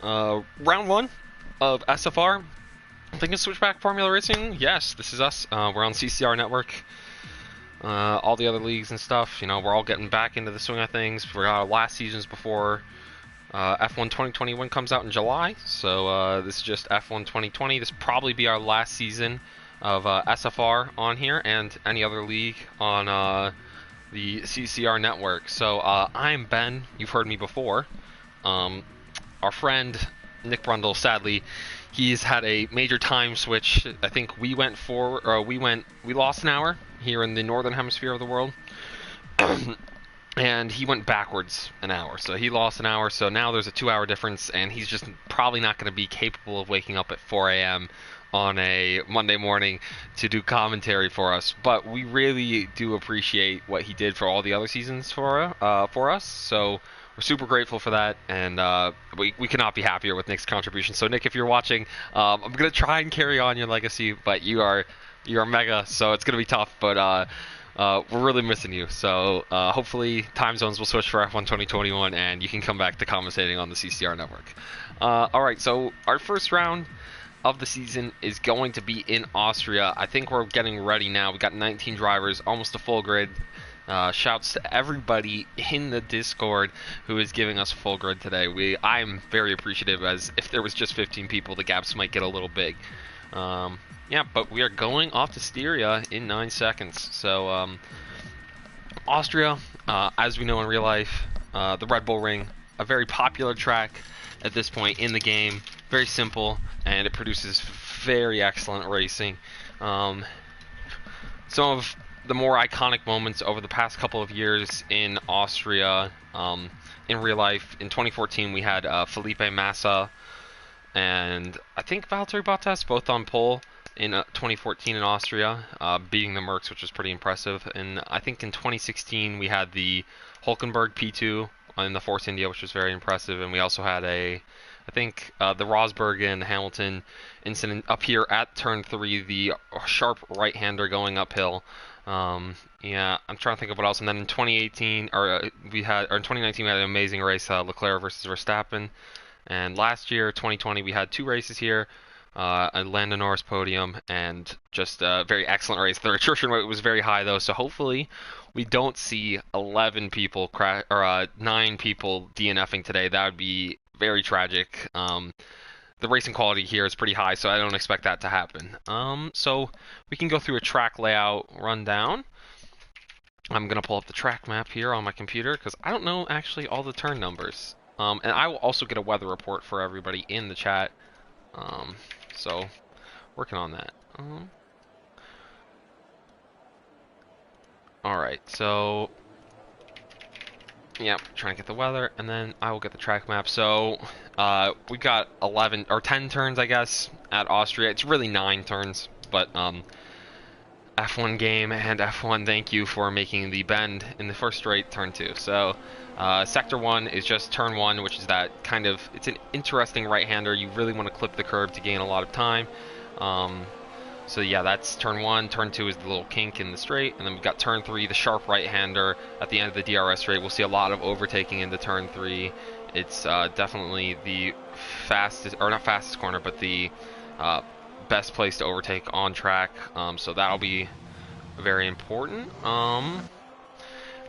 Round one of SFR. Thinking switchback Formula Racing? Yes, this is us. We're on CCR Network. All the other leagues and stuff, we're all getting back into the swing of things. We're last seasons before F1 2021 comes out in July. So this is just F1 2020. This will probably be our last season of SFR on here and any other league on the CCR Network. So I'm Ben. You've heard me before. Our friend Nick Brundle, sadly, he's had a major time switch. I think we lost an hour here in the northern hemisphere of the world, and he went backwards an hour. So he lost an hour. So now there's a 2-hour difference, and he's just probably not going to be capable of waking up at 4 a.m. on a Monday morning to do commentary for us. But we really do appreciate what he did for all the other seasons for us. So we're super grateful for that, and we cannot be happier with Nick's contribution. So Nick, if you're watching, I'm gonna try and carry on your legacy, but you are mega, so it's gonna be tough. But we're really missing you. So hopefully time zones will switch for F1 2021, and you can come back to commentating on the CCR network. All right, so our first round of the season is going to be in Austria. I think we're getting ready now. We got 19 drivers, almost a full grid. Shouts to everybody in the Discord who is giving us a full grid today. I'm very appreciative, as if there was just 15 people, the gaps might get a little big. Yeah, but we are going off to Styria in 9 seconds. So Austria, as we know in real life, the Red Bull Ring, a very popular track at this point in the game. Very simple, and it produces very excellent racing. Some of the more iconic moments over the past couple of years in Austria, in real life, in 2014 we had Felipe Massa and I think Valtteri Bottas both on pole in 2014 in Austria, beating the Mercs, which was pretty impressive. And I think in 2016 we had the Hulkenberg P2 in the Force India, which was very impressive. And we also had the Rosberg and Hamilton incident up here at turn 3, the sharp right-hander going uphill. Yeah, I'm trying to think of what else. And then in 2019 we had an amazing race, Leclerc versus Verstappen. And last year, 2020, we had 2 races here, a Lando Norris podium, and just a very excellent race. The attrition rate was very high, though, so hopefully we don't see 11 people 9 people DNFing today. That would be very tragic. The racing quality here is pretty high, so I don't expect that to happen. So we can go through a track layout rundown. I'm going to pull up the track map here on my computer, because I don't know actually all the turn numbers. And I will also get a weather report for everybody in the chat. So working on that. Alright, so yeah, trying to get the weather, and then I will get the track map. So we've got 11 or 10 turns, I guess, at Austria. It's really 9 turns, but F1 game and F1, thank you for making the bend in the first straight, turn 2. So Sector 1 is just turn 1, which is that kind of, it's an interesting right-hander. You really want to clip the curb to gain a lot of time. So yeah, that's turn 1. Turn 2 is the little kink in the straight. And then we've got turn 3, the sharp right-hander at the end of the DRS straight. We'll see a lot of overtaking into turn 3. It's definitely the fastest, or not fastest corner, but the best place to overtake on track. So that'll be very important.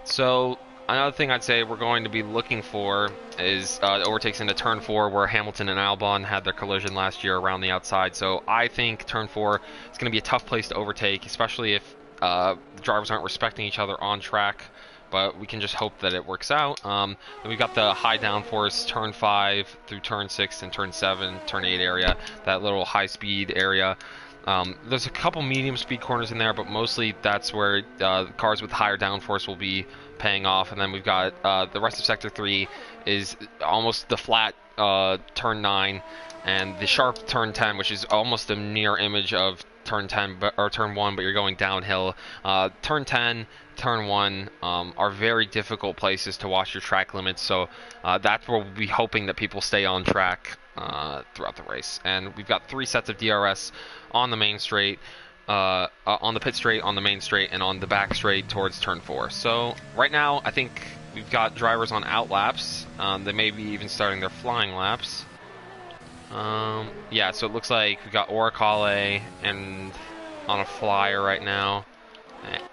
So another thing I'd say we're going to be looking for is overtakes into turn 4, where Hamilton and Albon had their collision last year around the outside. So I think turn 4 is going to be a tough place to overtake, especially if the drivers aren't respecting each other on track. But we can just hope that it works out. Then we've got the high downforce turn 5 through turn 6 and turn 7, turn 8 area, that little high speed area. There's a couple medium speed corners in there, but mostly that's where cars with higher downforce will be paying off. And then we've got the rest of Sector 3 is almost the flat turn 9, and the sharp turn 10, which is almost a mirror image of turn 10 or turn 1, but you're going downhill. Turn 10, turn 1 are very difficult places to watch your track limits, so that's where we'll be hoping that people stay on track throughout the race. And we've got 3 sets of DRS on the main straight, on the pit straight, on the main straight, and on the back straight towards turn 4. So right now I think we've got drivers on out laps. They may be even starting their flying laps. Yeah, so it looks like we got Oricale and on a flyer right now.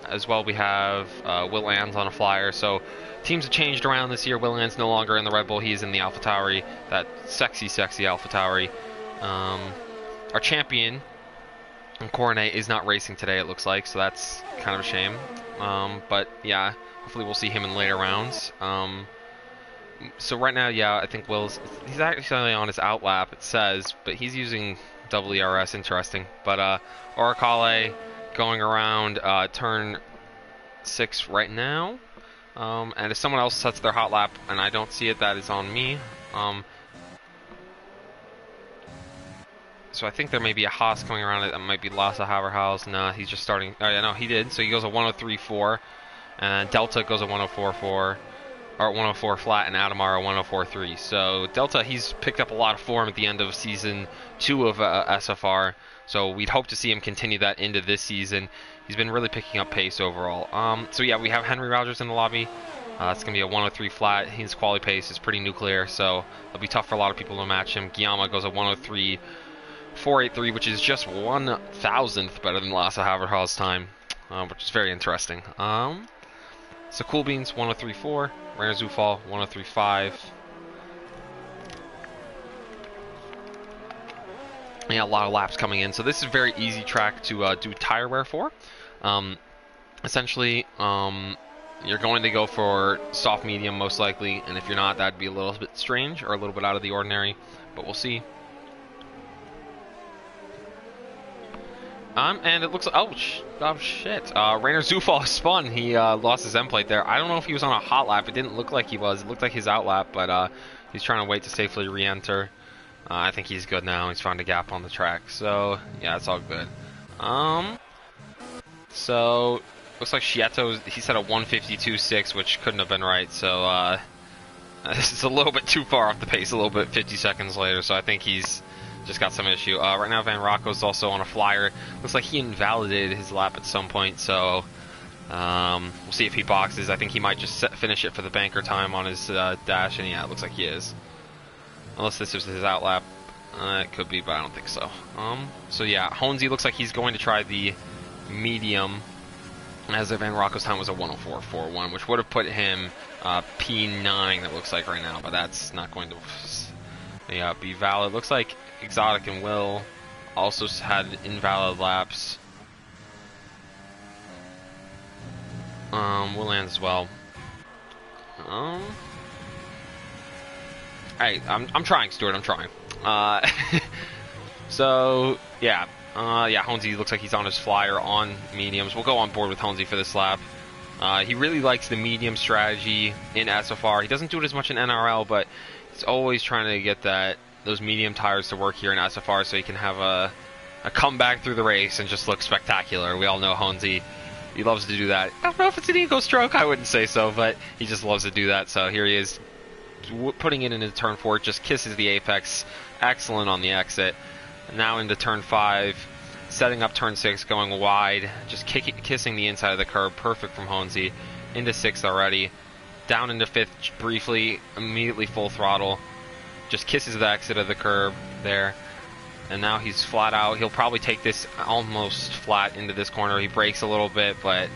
As well, we have Will Ann's on a flyer. So teams have changed around this year. Will Ann's no longer in the Red Bull. He's in the AlphaTauri, that sexy, sexy AlphaTauri. Our champion, Coronet, is not racing today, it looks like, so that's kind of a shame. But yeah, hopefully we'll see him in later rounds. So right now, yeah, I think he's actually on his outlap, it says, but he's using double ERS, interesting. But Oricale going around turn 6 right now. And if someone else sets their hot lap and I don't see it, that is on me. So I think there may be a Haas coming around it. That might be Lasse Haverhaus. No, he's just starting. Oh yeah, no, he did. So he goes a 103.4, and Delta goes a 104.4, or 104 flat, and Adamar a 104.3. So Delta, he's picked up a lot of form at the end of season 2 of SFR. So we'd hope to see him continue that into this season. He's been really picking up pace overall. So yeah, we have Henry Rodgers in the lobby. It's going to be a 103 flat. His quality pace is pretty nuclear, so it'll be tough for a lot of people to match him. Guillaume goes a 103.483, which is just 1,000th better than Lasse Haverhaus' time, which is very interesting. So Cool Beans 103.4, Rainer Zufall 103.5. Yeah, a lot of laps coming in. So this is a very easy track to do tire wear for. Essentially, you're going to go for soft medium most likely, and if you're not, that'd be a little bit strange or a little bit out of the ordinary, but we'll see. And it looks like, oh shit, Rainer Zufall spun. He lost his end plate there. I don't know if he was on a hot lap. It didn't look like he was. It looked like his out lap, but he's trying to wait to safely re-enter. I think he's good now. He's found a gap on the track, so yeah, it's all good. So looks like Schietto, he said a 152.6, which couldn't have been right. So this is a little bit too far off the pace. A little bit 50 seconds later, so I think he's just got some issue. Right now, Van Rocco's also on a flyer. Looks like he invalidated his lap at some point, so we'll see if he boxes. I think he might just finish it for the banker time on his dash, and yeah, it looks like he is. Unless this is his out lap. It could be, but I don't think so. So yeah, Honesy looks like he's going to try the medium, as if Van Rocco's time was a 104.41, which would have put him P9, it looks like right now, but that's not going to be valid. Looks like Exotic and Will also had invalid laps. Will Land as well. Hey, I'm trying, Stuart. I'm trying. So yeah, Honesy looks like he's on his flyer on mediums. We'll go on board with Honesy for this lap. He really likes the medium strategy in SFR. He doesn't do it as much in NRL, but he's always trying to get those medium tires to work here in SFR so he can have a comeback through the race and just look spectacular. We all know Honesy, he loves to do that. I don't know if it's an ego stroke, I wouldn't say so, but he just loves to do that. So here he is, putting it into turn 4, just kisses the apex, excellent on the exit. Now into turn 5, setting up turn 6, going wide, just kissing the inside of the curb, perfect from Honesy. Into 6th already, down into 5th briefly, immediately full throttle, just kisses the exit of the curb there, and now he's flat out. He'll probably take this almost flat into this corner. He brakes a little bit, but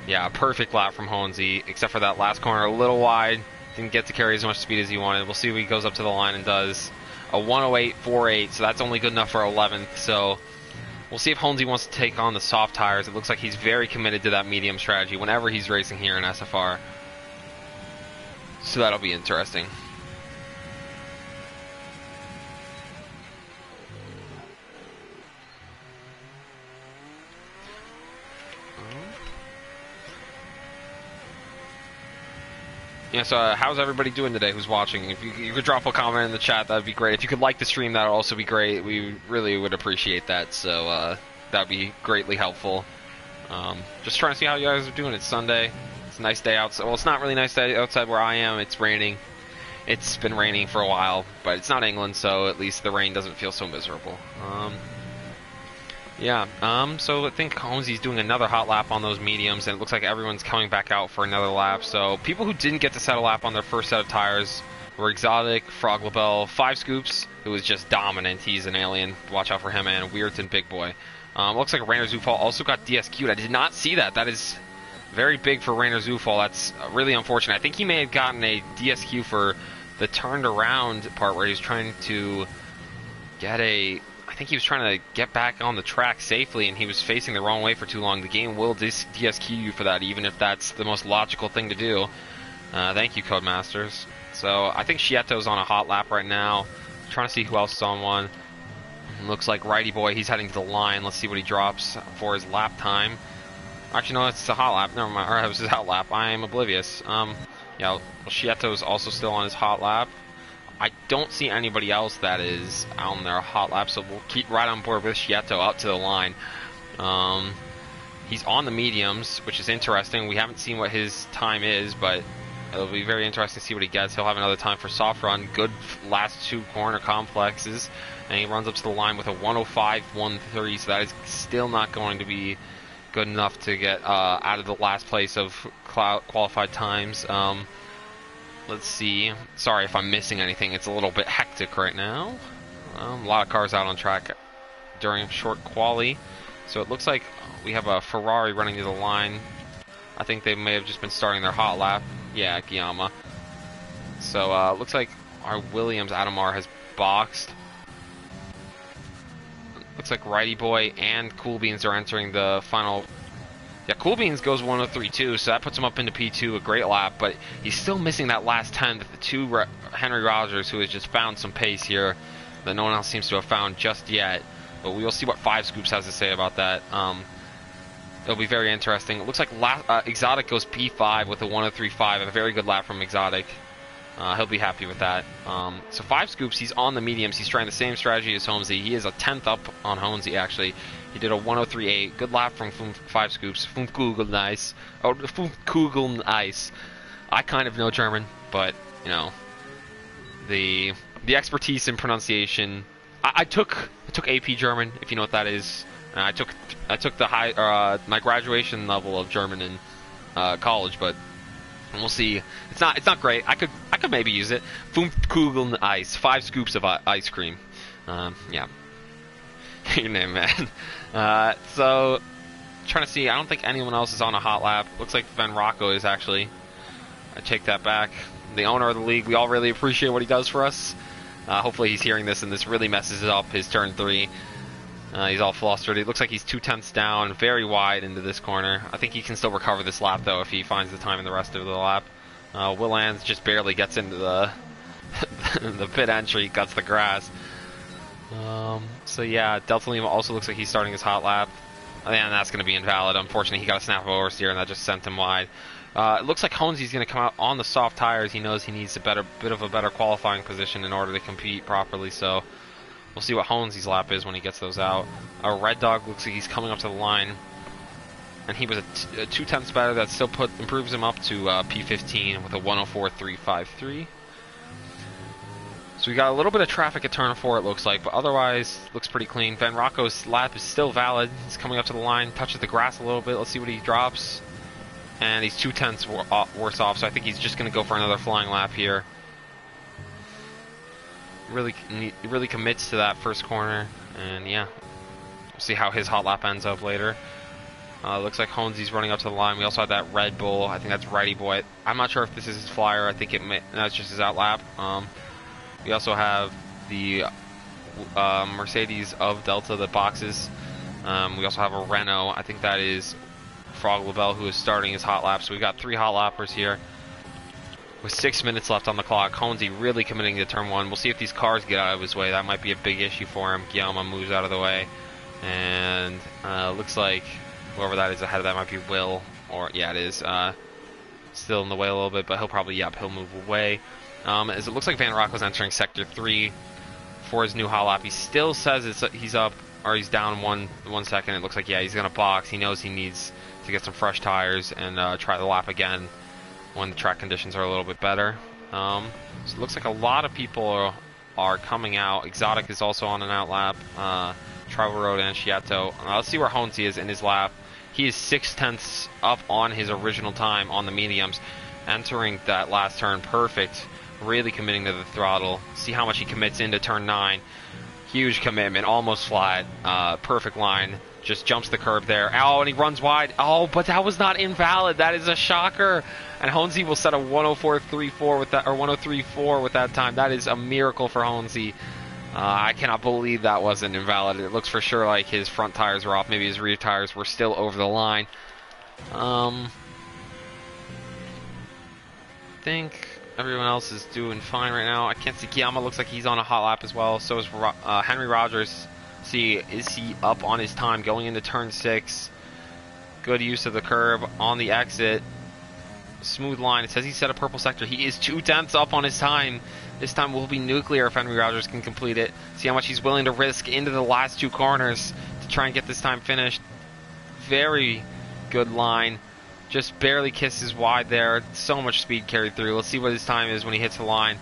yeah, perfect lap from Honesy, except for that last corner, a little wide. Didn't get to carry as much speed as he wanted. We'll see if he goes up to the line and does a 108.48, so that's only good enough for 11th. So we'll see if Honesy wants to take on the soft tires. It looks like he's very committed to that medium strategy whenever he's racing here in SFR. So that'll be interesting. Yeah, so how's everybody doing today who's watching? If you could drop a comment in the chat, that'd be great. If you could like the stream, that would also be great. We really would appreciate that, so that'd be greatly helpful. Just trying to see how you guys are doing. It's Sunday. It's a nice day outside. Well, it's not really nice day outside where I am. It's raining. It's been raining for a while, but it's not England, so at least the rain doesn't feel so miserable. So I think Honesy's doing another hot lap on those mediums, and it looks like everyone's coming back out for another lap. So people who didn't get to set a lap on their first set of tires were Exotic, Frog Labelle, 5 Scoops, who was just dominant. He's an alien. Watch out for him, and Weirton Big Boy. Looks like Rainer Zufall also got DSQ'd. I did not see that. That is very big for Rainer Zufall. That's really unfortunate. I think he may have gotten a DSQ for the turned around part where he was trying to get a... I think he was trying to get back on the track safely, and he was facing the wrong way for too long. The game will DSQ you for that, even if that's the most logical thing to do. Thank you, Codemasters. So I think Shieto's on a hot lap right now. Trying to see who else is on one. Looks like Righty Boy, he's heading to the line. Let's see what he drops for his lap time. Actually, no, it's a hot lap. Never mind. Or it was his hot lap. I am oblivious. Yeah, well, Shieto's also still on his hot lap. I don't see anybody else that is on their hot lap, so we'll keep right on board with Shieto out to the line. He's on the mediums, which is interesting. We haven't seen what his time is, but it'll be very interesting to see what he gets. He'll have another time for soft run. Good last 2 corner complexes, and he runs up to the line with a 105.13, so that is still not going to be good enough to get out of the last place of qualified times. Let's see. Sorry if I'm missing anything. It's a little bit hectic right now. A lot of cars out on track during short quali. So it looks like we have a Ferrari running to the line. I think they may have just been starting their hot lap. Yeah, Guillaume. So it looks like our Williams Adamar has boxed. Looks like Righty Boy and Cool Beans are entering the final. Yeah, Cool Beans goes 103.2, so that puts him up into P2, a great lap, but he's still missing that last 10 with the 2 Henry Rodgers, who has just found some pace here that no one else seems to have found just yet. But we will see what 5 Scoops has to say about that. It'll be very interesting. It looks like Exotic goes P5 with a 103.5, a very good lap from Exotic. He'll be happy with that. So 5 Scoops, he's on the mediums. He's trying the same strategy as Holmesy. He is a 10th up on Holmesy, actually. He did a 103.8. Good lap from 5 Scoops. Fünfkugel nice. Oh, Fünfkugel nice. I kind of know German, but, you know, the expertise in pronunciation. I took AP German, if you know what that is. I took the my graduation level of German in college, but we'll see. It's not great. I could maybe use it. 5 Kugeln ice. 5 scoops of ice cream. Yeah. Your name, man. So trying to see. I don't think anyone else is on a hot lap. Looks like Van Rocco is actually. I take that back. The owner of the league. We all really appreciate what he does for us. Hopefully he's hearing this and this really messes it up his turn 3. He's all flustered. It looks like he's 2/10 down, very wide into this corner. I think he can still recover this lap, though, if he finds the time in the rest of the lap. Will Ans just barely gets into the the pit entry, cuts the grass. So yeah, Delta Lima also looks like he's starting his hot lap. And that's going to be invalid. Unfortunately, he got a snap of oversteer, and that just sent him wide. It looks like Honesy's going to come out on the soft tires. He knows he needs a bit of a better qualifying position in order to compete properly, so we'll see what Honesy's lap is when he gets those out. Red Dog looks like he's coming up to the line, and he was a 2/10 better. That still improves him up to P15 with a 104.353. So we got a little bit of traffic at turn 4, it looks like, but otherwise looks pretty clean. Van Rocco's lap is still valid. He's coming up to the line, touches the grass a little bit. Let's see what he drops. And he's 2/10 worse off, so I think he's just going to go for another flying lap here. Really commits to that first corner, and yeah, we'll see how his hot lap ends up later. Looks like Honesy's running up to the line. We also have that Red Bull. I think that's Righty Boy. I'm not sure if this is his flyer. I think that's just his out lap. We also have the Mercedes of Delta, the boxes. We also have a Renault. I think that is Frog Labelle, who is starting his hot lap. So we've got 3 hot lappers here. With 6 minutes left on the clock, Honesy really committing to turn 1. We'll see if these cars get out of his way. That might be a big issue for him. Guillaume moves out of the way. And looks like whoever that is ahead of that might be Will. Or, yeah, it is. Still in the way a little bit, but he'll probably, he'll move away. As it looks like Van Rocco's entering Sector 3 for his new hot lap. He still says he's up, or he's down 1 second. It looks like, yeah, he's going to box. He knows he needs to get some fresh tires and try the lap again when the track conditions are a little bit better. So it looks like a lot of people are coming out. Exotic is also on an out lap. Tribal Road and Shiato. Let's see where Honesy is in his lap. He is 6/10 up on his original time on the mediums, entering that last turn perfect really committing to the throttle. See how much he commits into turn 9. Huge commitment, almost flat, perfect line. Just jumps the curb there. Oh, and he runs wide. Oh, but that was not invalid. That is a shocker. And Honesy will set a 104.34 with that, or 103.4 with that time. That is a miracle for Honesy. I cannot believe that wasn't invalid. It looks for sure like his front tires were off. Maybe his rear tires were still over the line. I think everyone else is doing fine right now. I can't see Kiyama. Looks like he's on a hot lap as well. So is Henry Rodgers. See, is he up on his time going into turn 6? Good use of the curb on the exit. Smooth line. It says he set a purple sector. He is 2/10 up on his time. This time will be nuclear if Henry Rodgers can complete it. See how much he's willing to risk into the last 2 corners to try and get this time finished. Very good line. Just barely kisses wide there. So much speed carried through. Let's see what his time is when he hits the line.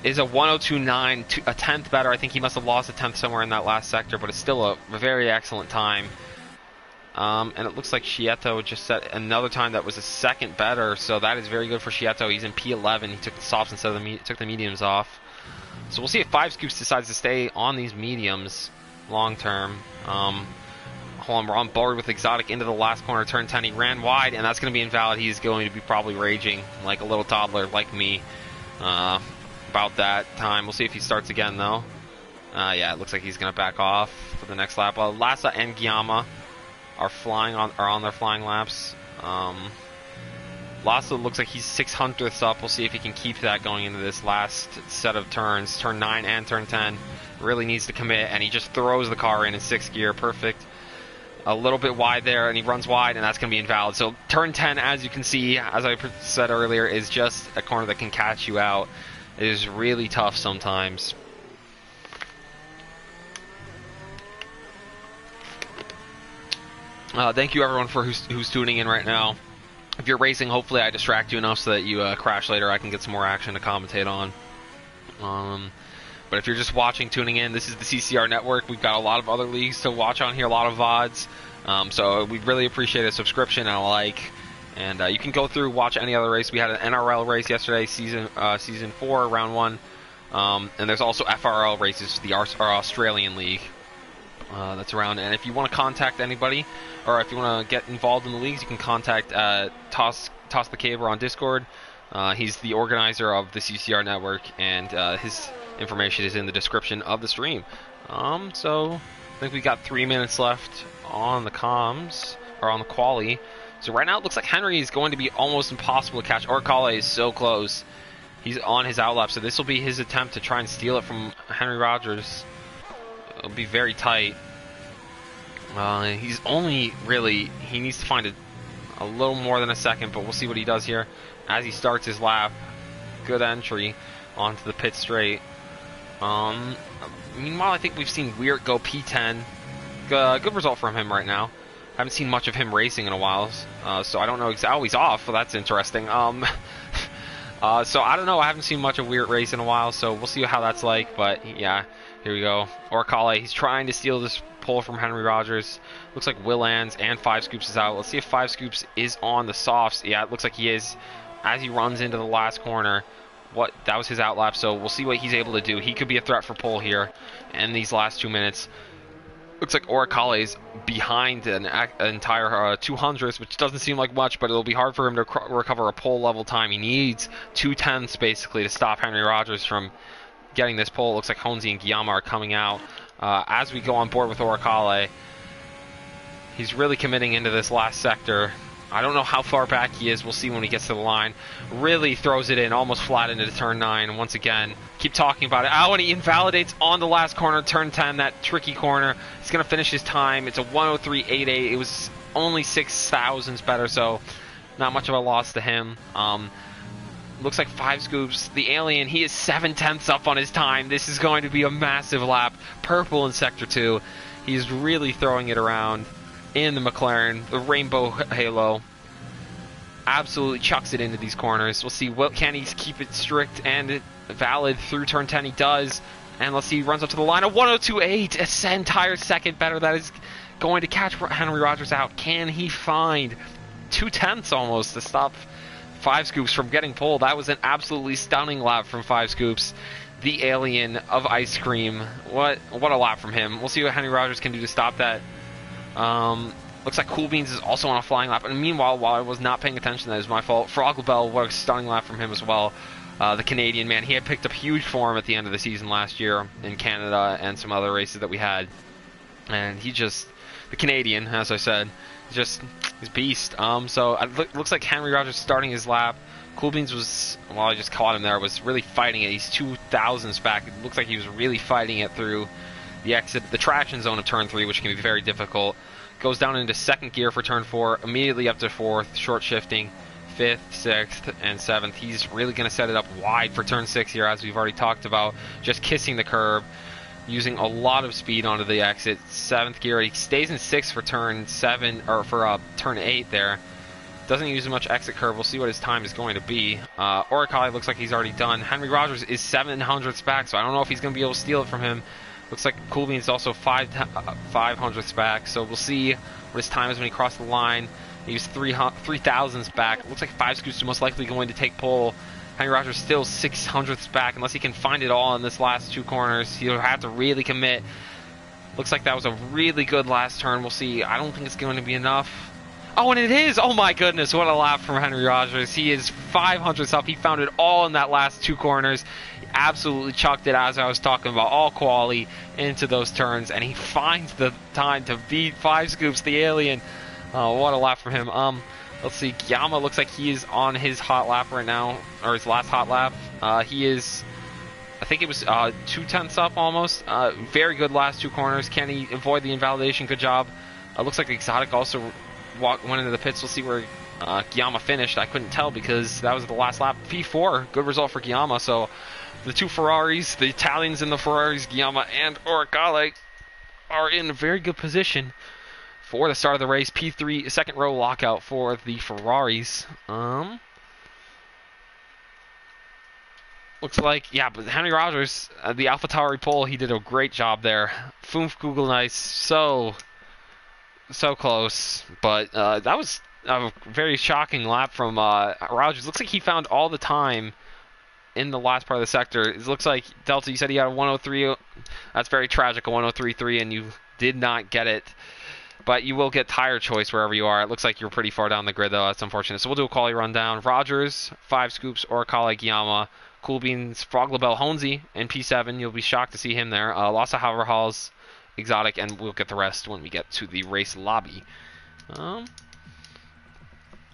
Is a 102.9, a 10th better. I think he must have lost a 10th somewhere in that last sector, but it's still a very excellent time. And it looks like Shieto just set another time that was a second better, so that is very good for Shieto. He's in P11. He took the softs instead of took the mediums off. So we'll see if 5 Scoops decides to stay on these mediums long term. Hold on, we're on board with Exotic into the last corner, turn 10. He ran wide, and that's going to be invalid. He's going to be probably raging like a little toddler, like me, about that time. We'll see if he starts again, though. Yeah, it looks like he's going to back off for the next lap. Lassa and Guillama are on their flying laps. Lassa looks like he's 600ths up. We'll see if he can keep that going into this last set of turns. Turn 9 and turn 10. Really needs to commit, and he just throws the car in 6th gear. Perfect. A little bit wide there, and he runs wide, and that's going to be invalid. So turn 10, as you can see, as I said earlier, is just a corner that can catch you out. It is really tough sometimes. Thank you, everyone, for who's tuning in right now. If you're racing, hopefully I distract you enough so that you crash later. I can get some more action to commentate on. But if you're just watching, tuning in, this is the CCR Network. We've got a lot of other leagues to watch on here, a lot of VODs. So we really appreciate a subscription and a like. And you can go through, watch any other race. We had an NRL race yesterday, season 4, round 1. And there's also FRL races, our Australian league. That's around. And if you want to contact anybody, or if you want to get involved in the leagues, you can contact Toss the Caber on Discord. He's the organizer of the CCR Network, and his information is in the description of the stream. So I think we got 3 minutes left on the comms, or on the quali. So right now it looks like Henry is going to be almost impossible to catch. Orcale is so close. He's on his outlap, so this will be his attempt to try and steal it from Henry Rodgers. It'll be very tight. He's only really, he needs to find a little more than a second, but we'll see what he does here as he starts his lap. Good entry onto the pit straight. Meanwhile, I think we've seen Weird go P10. Good result from him right now. Haven't seen much of him racing in a while, so I don't know exactly. Oh, he's off. Well, that's interesting. So I don't know. I haven't seen much of Weird race in a while, so we'll see how that's like. But yeah, here we go. Orcale, he's trying to steal this pole from Henry Rodgers. Looks like Will Lands and 5 Scoops is out. Let's see if 5 Scoops is on the softs. Yeah, it looks like he is as he runs into the last corner. That was his outlap, so we'll see what he's able to do. He could be a threat for pole here in these last 2 minutes. Looks like Orcale is behind an entire 200th, which doesn't seem like much, but it'll be hard for him to recover a pole level time. He needs 2/10 basically to stop Henry Rodgers from getting this pole. Looks like Honzi and Guillama are coming out. As we go on board with Orcale, he's really committing into this last sector. I don't know how far back he is. We'll see when he gets to the line. Really throws it in, almost flat into turn 9. Once again, keep talking about it. Oh, and he invalidates on the last corner, turn 10, that tricky corner. He's going to finish his time. It's a 103.88. It was only 6 thousandths better, so not much of a loss to him. Looks like 5 Scoops. The alien, he is 7/10 up on his time. This is going to be a massive lap. Purple in Sector 2. He's really throwing it around in the McLaren. The rainbow halo. Absolutely chucks it into these corners. We'll see, can he keep it strict and valid through turn 10? He does. And let's see, he runs up to the line. A 102.8. An entire second better. That is going to catch Henry Rodgers out. Can he find 2/10 almost to stop Five Scoops from getting pole. That was an absolutely stunning lap from Five Scoops, the alien of ice cream. What a lap from him. We'll see what Henry Rodgers can do to stop that. Looks like Cool Beans is also on a flying lap. And meanwhile, while I was not paying attention, that is my fault. Frogglebell, what a stunning lap from him as well. The Canadian man, he had picked up huge form at the end of the season last year in Canada and some other races that we had. And he just, the Canadian, as I said, just he's beast. So it looks like Henry Rodgers starting his lap. Cool Beans was, well, I just caught him there, was really fighting it. He's 2,000ths back. It looks like he was really fighting it through the exit, the traction zone of turn 3, which can be very difficult. Goes down into second gear for turn 4, immediately up to 4th, short shifting, 5th, 6th, and 7th. He's really going to set it up wide for turn 6 here, as we've already talked about, just kissing the curb, using a lot of speed onto the exit. 7th gear, he stays in 6th for turn 7, or for turn 8 there. Doesn't use much exit curve. We'll see what his time is going to be. Oricali looks like he's already done. Henry Rodgers is 700ths back, so I don't know if he's going to be able to steal it from him. Looks like Cool Beans also 500ths back, so we'll see what his time is when he crosses the line. He's 3,000ths back. Looks like Five Scoops is most likely going to take pole. Henry Rodgers still 600ths back, unless he can find it all in this last 2 corners. He'll have to really commit. Looks like that was a really good last turn. We'll see. I don't think it's going to be enough. Oh, and it is! Oh my goodness, what a lap from Henry Rodgers. He is 500ths up. He found it all in that last 2 corners. He absolutely chucked it, as I was talking about, all quality into those turns, and he finds the time to beat Five Scoops, the alien. What a lap from him. Let's see, Gyama looks like he is on his hot lap right now, or his last hot lap. He is, I think it was 2/10ths up almost. Very good last 2 corners. Can he avoid the invalidation? Good job. Looks like Exotic also went into the pits. We'll see where Gyama finished. I couldn't tell because that was the last lap. P4, good result for Gyama. So the 2 Ferraris, the Italians in the Ferraris, Gyama and Oricale, are in a very good position for the start of the race. P3, second row lockout for the Ferraris. Looks like, yeah, but Henry Rodgers, the AlphaTauri pole, he did a great job there. Fünf Kugel nice, so close, but that was a very shocking lap from Rodgers. Looks like he found all the time in the last part of the sector. It looks like, Delta, you said he had a 103. That's very tragic, a 103.3, and you did not get it. But you will get tire choice wherever you are. It looks like you're pretty far down the grid, though. That's unfortunate. So we'll do a quality rundown. Rodgers, Five Scoops, Oricale, Gyama, Cool Beans, Froglabell, Honzi, and P7. You'll be shocked to see him there. Lassa Haverhals, Exotic, and we'll get the rest when we get to the race lobby.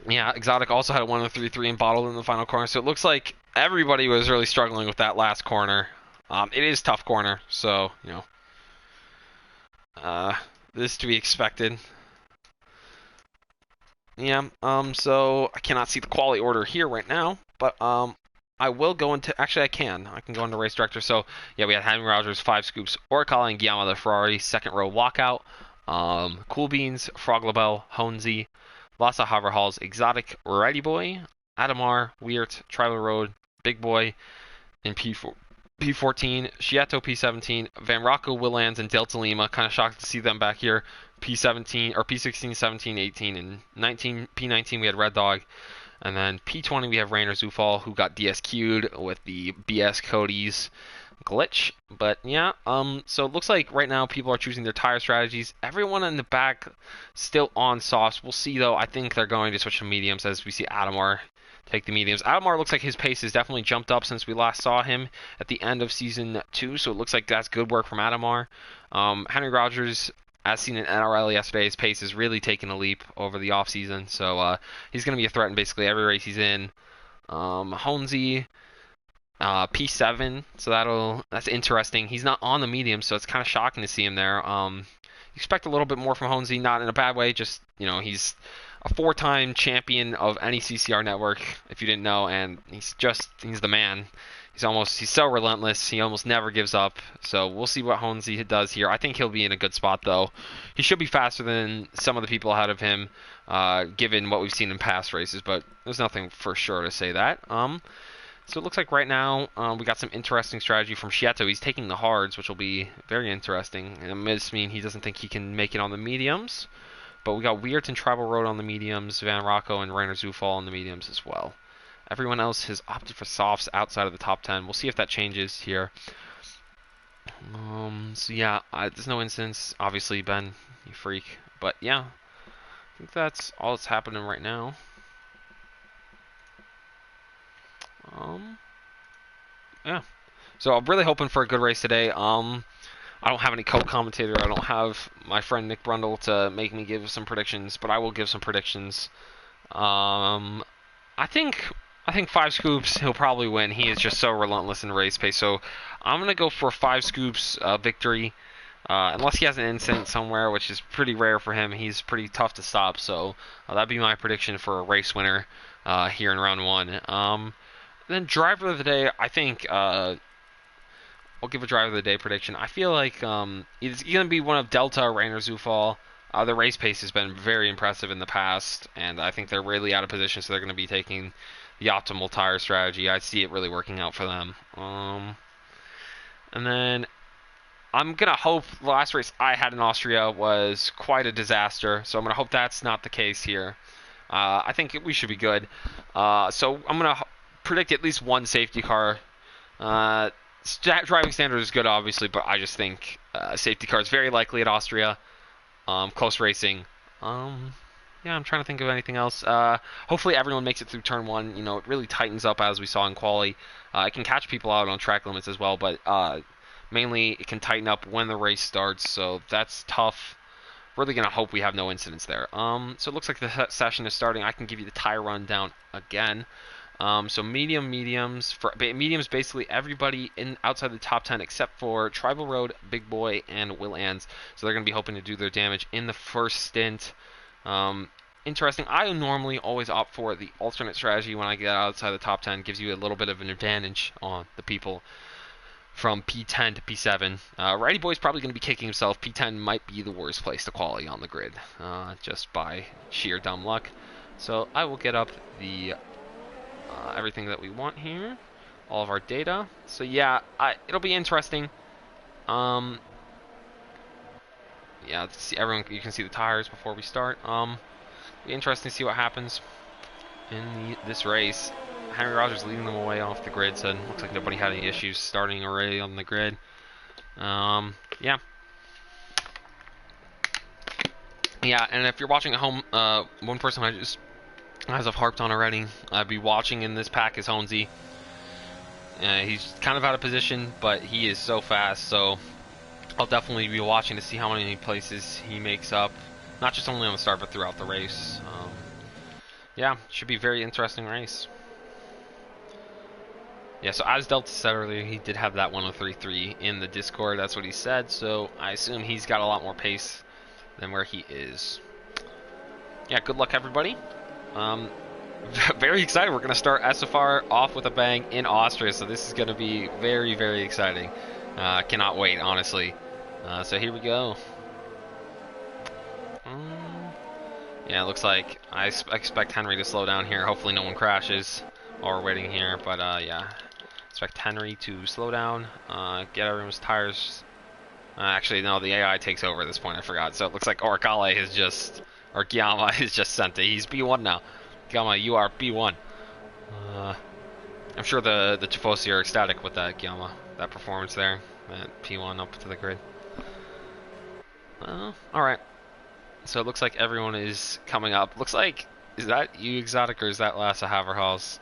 Yeah, Exotic also had a 103.3 and bottled in the final corner. So it looks like everybody was really struggling with that last corner. It is a tough corner, so, you know. This is to be expected. Yeah, so I cannot see the quality order here right now, but I will go into, actually I can go into race director. So yeah, we had Henry Rodgers, Five Scoops, Oricale, and Gyama, the Ferrari, second row lockout. Cool Beans, Froglabell, Honzi, Lassa Haverhals, Exotic, Ready Boy, Adamar, Weert, Tribal Road, Big Boy, and P4. P14, Shiato P17, Van Rocco, Willands, and Delta Lima. Kind of shocked to see them back here. P17, or P16, 17, 18, and 19. P19 we had Red Dog. And then P20 we have Rainer Zufall, who got DSQ'd with the BS Cody's glitch. But yeah, so it looks like right now people are choosing their tire strategies. Everyone in the back still on softs. We'll see though. I think they're going to switch to mediums as we see Adamar take the mediums. Adamar looks like his pace has definitely jumped up since we last saw him at the end of Season 2, so it looks like that's good work from Adamar. Henry Rodgers, as seen in NRL yesterday, his pace has really taken a leap over the offseason, so he's going to be a threat in basically every race he's in. Honzi, P7, so that's interesting. He's not on the medium, so it's kind of shocking to see him there. You expect a little bit more from Honzi, not in a bad way, just, you know, he's a 4-time champion of any CCR network, if you didn't know, and he's the man. He's so relentless. He almost never gives up. So we'll see what Honzi does here. I think he'll be in a good spot, though. He should be faster than some of the people ahead of him, given what we've seen in past races, but there's nothing for sure to say that. So it looks like right now we got some interesting strategy from Shiato. He's taking the hards, which will be very interesting. And it must mean he doesn't think he can make it on the mediums. But we got Weird and Tribal Road on the mediums, Van Rocco and Rainer Zufall on the mediums as well. Everyone else has opted for softs outside of the top 10. We'll see if that changes here. So yeah, there's no incidents. Obviously, Ben, you freak. But yeah, I think that's all that's happening right now. Yeah. So I'm really hoping for a good race today. I don't have any co-commentator. I don't have my friend Nick Brundle to make me give some predictions, but I will give some predictions. I think 5 scoops he'll probably win. He is just so relentless in race pace. So I'm gonna go for 5 scoops victory, unless he has an incident somewhere, which is pretty rare for him. He's pretty tough to stop. So that'd be my prediction for a race winner here in round 1. Then driver of the day, I think. I'll give a driver of the day prediction. I feel like it's going to be one of Delta or Rainer Zufall. The race pace has been very impressive in the past, and I think they're really out of position, so they're going to be taking the optimal tire strategy. I see it really working out for them. And then I'm going to hope the last race I had in Austria was quite a disaster, so I'm going to hope that's not the case here. I think we should be good. So I'm going to predict at least one safety car. Driving standard is good, obviously, but I just think safety car is very likely at Austria. Close racing. Yeah, I'm trying to think of anything else. Hopefully everyone makes it through turn 1. You know, it really tightens up as we saw in quali. It can catch people out on track limits as well, but mainly it can tighten up when the race starts, so that's tough. Really going to hope we have no incidents there. So it looks like the session is starting. I can give you the tire rundown again. So mediums, basically everybody outside the top 10 except for Tribal Road, Big Boy, and Will Ans. So they're going to be hoping to do their damage in the first stint. Interesting. I normally always opt for the alternate strategy when I get outside the top 10. Gives you a little bit of an advantage on the people from P10 to P7. Righty Boy's probably going to be kicking himself. P10 might be the worst place to qualify on the grid, just by sheer dumb luck. So I will get up the everything that we want here, all of our data. So yeah, it'll be interesting. Yeah, see everyone. You can see the tires before we start. Be interesting to see what happens in this race. Henry Rodgers leading them away off the grid, so it looks like nobody had any issues starting already on the grid. Yeah. Yeah, and if you're watching at home, one person as I've harped on already, I'd be watching in this pack is Honesy. He's kind of out of position, but he is so fast, so I'll definitely be watching to see how many places he makes up, not just only on the start, but throughout the race. Yeah, should be a very interesting race. Yeah, so as Delta said earlier, he did have that 103.3 in the Discord. That's what he said, so I assume he's got a lot more pace than where he is. Yeah, good luck, everybody. Very excited. We're going to start SFR off with a bang in Austria, so this is going to be very, very exciting. Cannot wait, honestly. So here we go. Yeah, it looks like I expect Henry to slow down here. Hopefully no one crashes while we're waiting here, but yeah. Expect Henry to slow down, get everyone's tires. Actually, no, the AI takes over at this point. I forgot. So it looks like Orkale is just, or Gyama is just sent it. He's B1 now. Gyama, you are B1. I'm sure the Tifosi are ecstatic with that Gyama, that performance there, that P1 up to the grid. All right. So it looks like everyone is coming up. Looks like, is that you Exotic or is that Lasse Haverhals?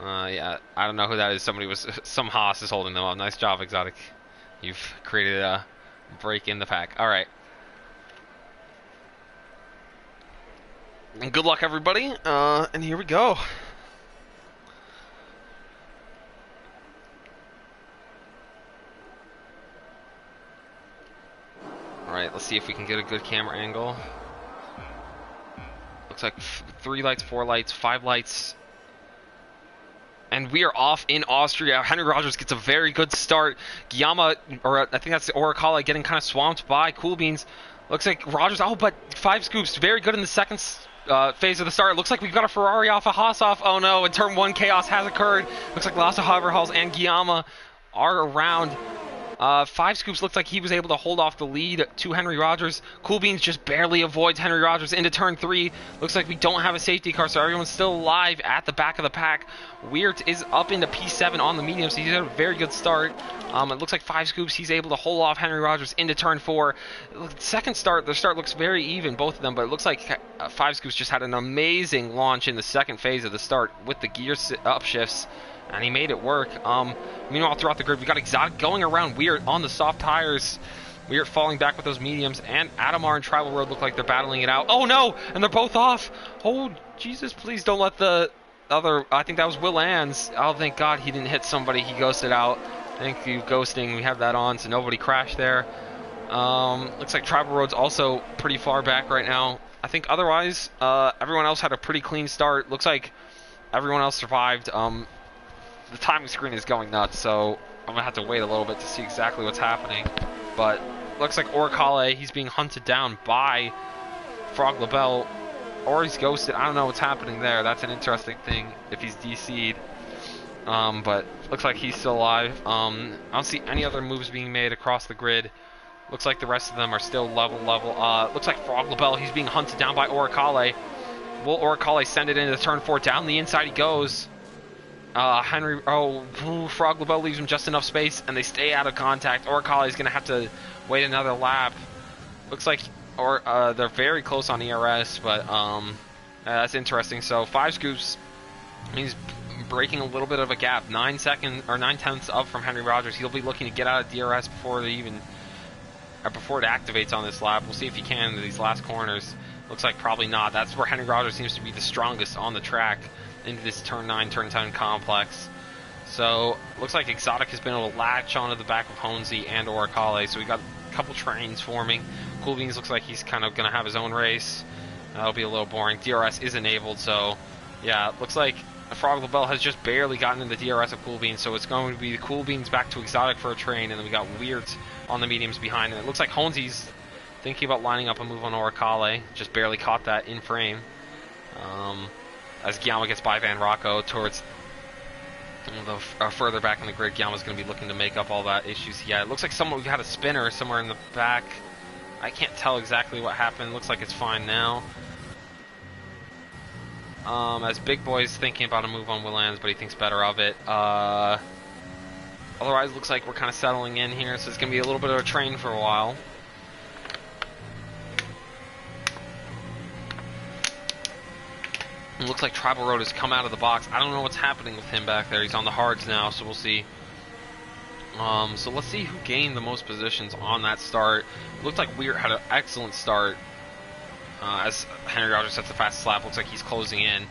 Yeah, I don't know who that is. Some Haas is holding them up. Nice job, Exotic. You've created a break in the pack. All right. And good luck, everybody. And here we go. All right, let's see if we can get a good camera angle. Looks like 3 lights, 4 lights, 5 lights. And we are off in Austria. Henry Rodgers gets a very good start. Gyama, or I think that's the Orikala, getting kind of swamped by Cool Beans. Looks like Rodgers, oh, but 5 scoops. Very good in the second phase of the start. Looks like we've got a Ferrari off, a Haas off. Oh no, in turn 1, chaos has occurred. Looks like Lasse Haverhals and Gyama are around. Five Scoops looked like he was able to hold off the lead to Henry Rodgers. Cool Beans just barely avoids Henry Rodgers into turn 3. Looks like we don't have a safety car, so everyone's still alive at the back of the pack. Weird is up into P7 on the medium, so he's had a very good start. It looks like Five Scoops, he's able to hold off Henry Rodgers into turn 4. Second start, the start looks very even, both of them, but it looks like Five Scoops just had an amazing launch in the second phase of the start with the gear upshifts. And he made it work. Meanwhile, throughout the grid, we got Exotic going around Weird on the soft tires. Weird falling back with those mediums. And Adamar and Tribal Road look like they're battling it out. Oh, no! And they're both off. Oh, Jesus, please don't let the other... I think that was Will Ann's. Oh, thank God he didn't hit somebody. He ghosted out. Thank you, ghosting. We have that on, so nobody crashed there. Looks like Tribal Road's also pretty far back right now. I think otherwise, everyone else had a pretty clean start. Looks like everyone else survived. The timing screen is going nuts, so I'm going to have to wait a little bit to see exactly what's happening. But looks like Oricale, he's being hunted down by Frog LaBelle, or he's ghosted. I don't know what's happening there. That's an interesting thing if he's DC'd. But looks like he's still alive. I don't see any other moves being made across the grid. Looks like the rest of them are still level. Looks like Frog LaBelle, he's being hunted down by Oricale. Will Oricale send it into turn 4? Down the inside he goes. Frog LaBelle leaves him just enough space, and they stay out of contact. Oricale is going to have to wait another lap. Looks like they're very close on ERS, but that's interesting. So 5 Scoops, he's breaking a little bit of a gap. 9 tenths up from Henry Rodgers. He'll be looking to get out of DRS before it activates on this lap. We'll see if he can in these last corners. Looks like probably not. That's where Henry Rodgers seems to be the strongest on the track, into this turn 9, turn 10 complex. So, looks like Exotic has been able to latch onto the back of Honesy and Oricale. So we got a couple trains forming. Cool Beans looks like he's kind of going to have his own race. That'll be a little boring. DRS is enabled, so yeah, it looks like Frog LaBelle has just barely gotten in the DRS of Cool Beans, so it's going to be the Cool Beans back to Exotic for a train, and then we got Weird on the mediums behind, and it looks like Honesy's thinking about lining up a move on Oricale. Just barely caught that in frame. As Guillaume gets by Van Rocco towards further back in the grid, Guillaume's going to be looking to make up all that issues. Yeah, it looks like we had a spinner somewhere in the back. I can't tell exactly what happened. Looks like it's fine now. As Big Boy's thinking about a move on Willans, but he thinks better of it. Otherwise, it looks like we're kind of settling in here, so it's going to be a little bit of a train for a while. It looks like Tribal Road has come out of the box. I don't know what's happening with him back there. He's on the hards now, so we'll see. So let's see who gained the most positions on that start. It looked like Weir had an excellent start. As Henry Rodgers sets the fastest lap, looks like he's closing in.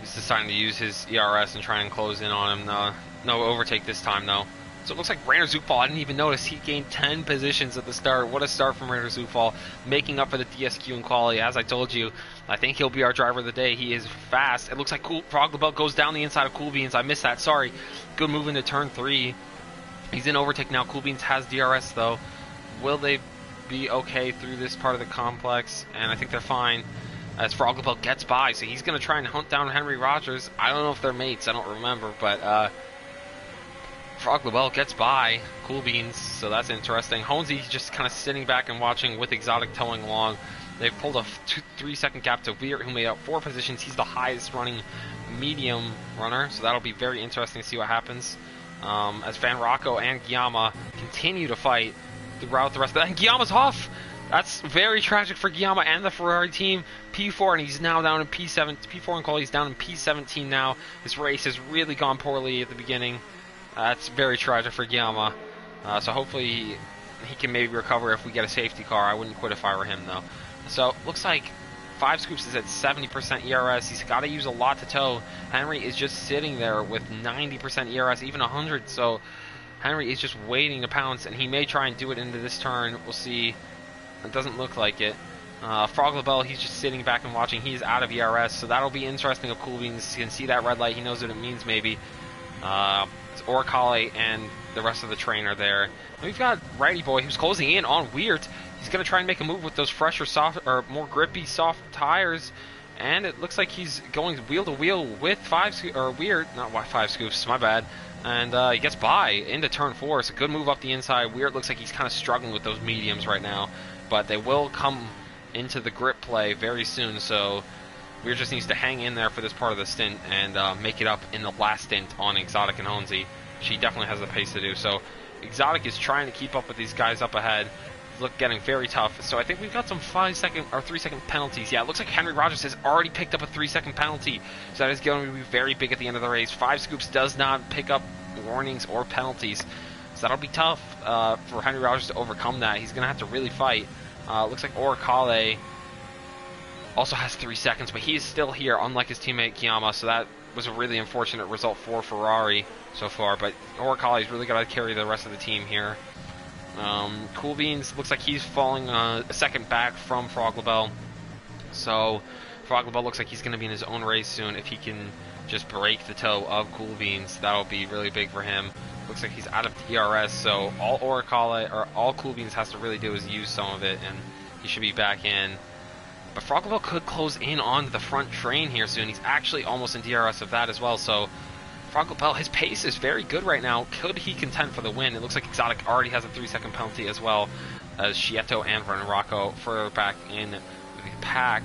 He's deciding to use his ERS and try and close in on him. No overtake this time, though. So it looks like Rainer Zufall, I didn't even notice, he gained 10 positions at the start. What a start from Rainer Zufall, making up for the DSQ in quality. As I told you, I think he'll be our driver of the day. He is fast. It looks like Frog LaBelle goes down the inside of Cool Beans. I missed that, sorry. Good move into turn 3. He's in overtake now. Cool Beans has DRS, though. Will they be okay through this part of the complex? And I think they're fine, as Frog LaBelle gets by. So he's going to try and hunt down Henry Rodgers. I don't know if they're mates. I don't remember, but Frog LaBelle gets by Cool Beans, so that's interesting. Honesy's just kind of sitting back and watching with Exotic towing along. They've pulled a 3 second gap to Weir, who made up 4 positions. He's the highest running medium runner, so that'll be very interesting to see what happens. As Van Rocco and Guillaume continue to fight throughout the rest of that. And Guillaume's off! That's very tragic for Guillaume and the Ferrari team. P4, and he's now down in P7. P4 in quality, he's down in P17 now. This race has really gone poorly at the beginning. That's very tragic for Guillaume. So hopefully he can maybe recover if we get a safety car. I wouldn't quit if I were him, though. So looks like 5 Scoops is at 70% ERS. He's got to use a lot to tow. Henry is just sitting there with 90% ERS, even 100. So Henry is just waiting to pounce, and he may try and do it into this turn. We'll see. It doesn't look like it. Frog LaBelle, he's just sitting back and watching. He's out of ERS, so that'll be interesting if Cool Beans can see that red light. He knows what it means, maybe. Oricale and the rest of the train are there. And we've got Righty Boy, who's closing in on Weird. He's going to try and make a move with those fresher, soft, or more grippy, soft tires. And it looks like he's going wheel to wheel with Weird, not 5 Scoops, my bad. And he gets by into turn 4. It's a good move up the inside. Weird looks like he's kind of struggling with those mediums right now. But they will come into the grip play very soon. So Weird just needs to hang in there for this part of the stint and make it up in the last stint on Exotic and Honzi. She definitely has the pace to do. So Exotic is trying to keep up with these guys up ahead. Look, getting very tough. So I think we've got some 5-second or 3-second penalties. Yeah, it looks like Henry Rodgers has already picked up a 3-second penalty. So that is going to be very big at the end of the race. 5 Scoops does not pick up warnings or penalties. So that'll be tough for Henry Rodgers to overcome that. He's going to have to really fight. Looks like Oricale also has 3 seconds, but he is still here, unlike his teammate Kiyama. So that was a really unfortunate result for Ferrari so far. But Oricale's really got to carry the rest of the team here. Cool Beans looks like he's falling a second back from Froglabell. So Froglabell looks like he's going to be in his own race soon. If he can just break the toe of Cool Beans, that'll be really big for him. Looks like he's out of DRS, so all Oricale or all Cool Beans has to really do is use some of it, and he should be back in. But Froglabell could close in on the front train here soon. He's actually almost in DRS of that as well, so Froglabell, his pace is very good right now. Could he contend for the win? It looks like Exotic already has a 3-second penalty as well as Schieto and Vernon Rocco further back in the pack.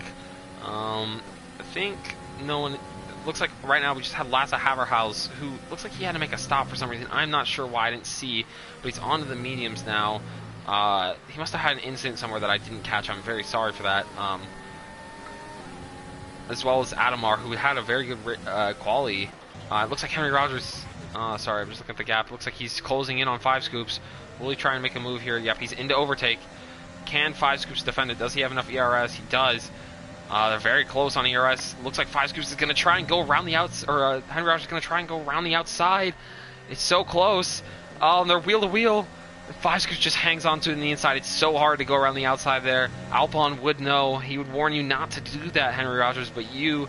I think no one... It looks like right now we just had Lasse Haverhaus, who looks like he had to make a stop for some reason. I'm not sure why, I didn't see, but he's onto the mediums now. He must have had an incident somewhere that I didn't catch. I'm very sorry for that. As well as Adamar, who had a very good quali. It looks like Henry Rodgers, sorry, I'm just looking at the gap. It looks like he's closing in on 5 Scoops. Will he try and make a move here? Yep, he's into overtake. Can 5 Scoops defend it? Does he have enough ERS? He does. They're very close on ERS. Looks like 5 Scoops is going to try and go around the outside, or Henry Rodgers is going to try and go around the outside. It's so close. And they're wheel to wheel. 5 Scoops just hangs on to it on the inside. It's so hard to go around the outside there. Albon would know. He would warn you not to do that, Henry Rodgers, but you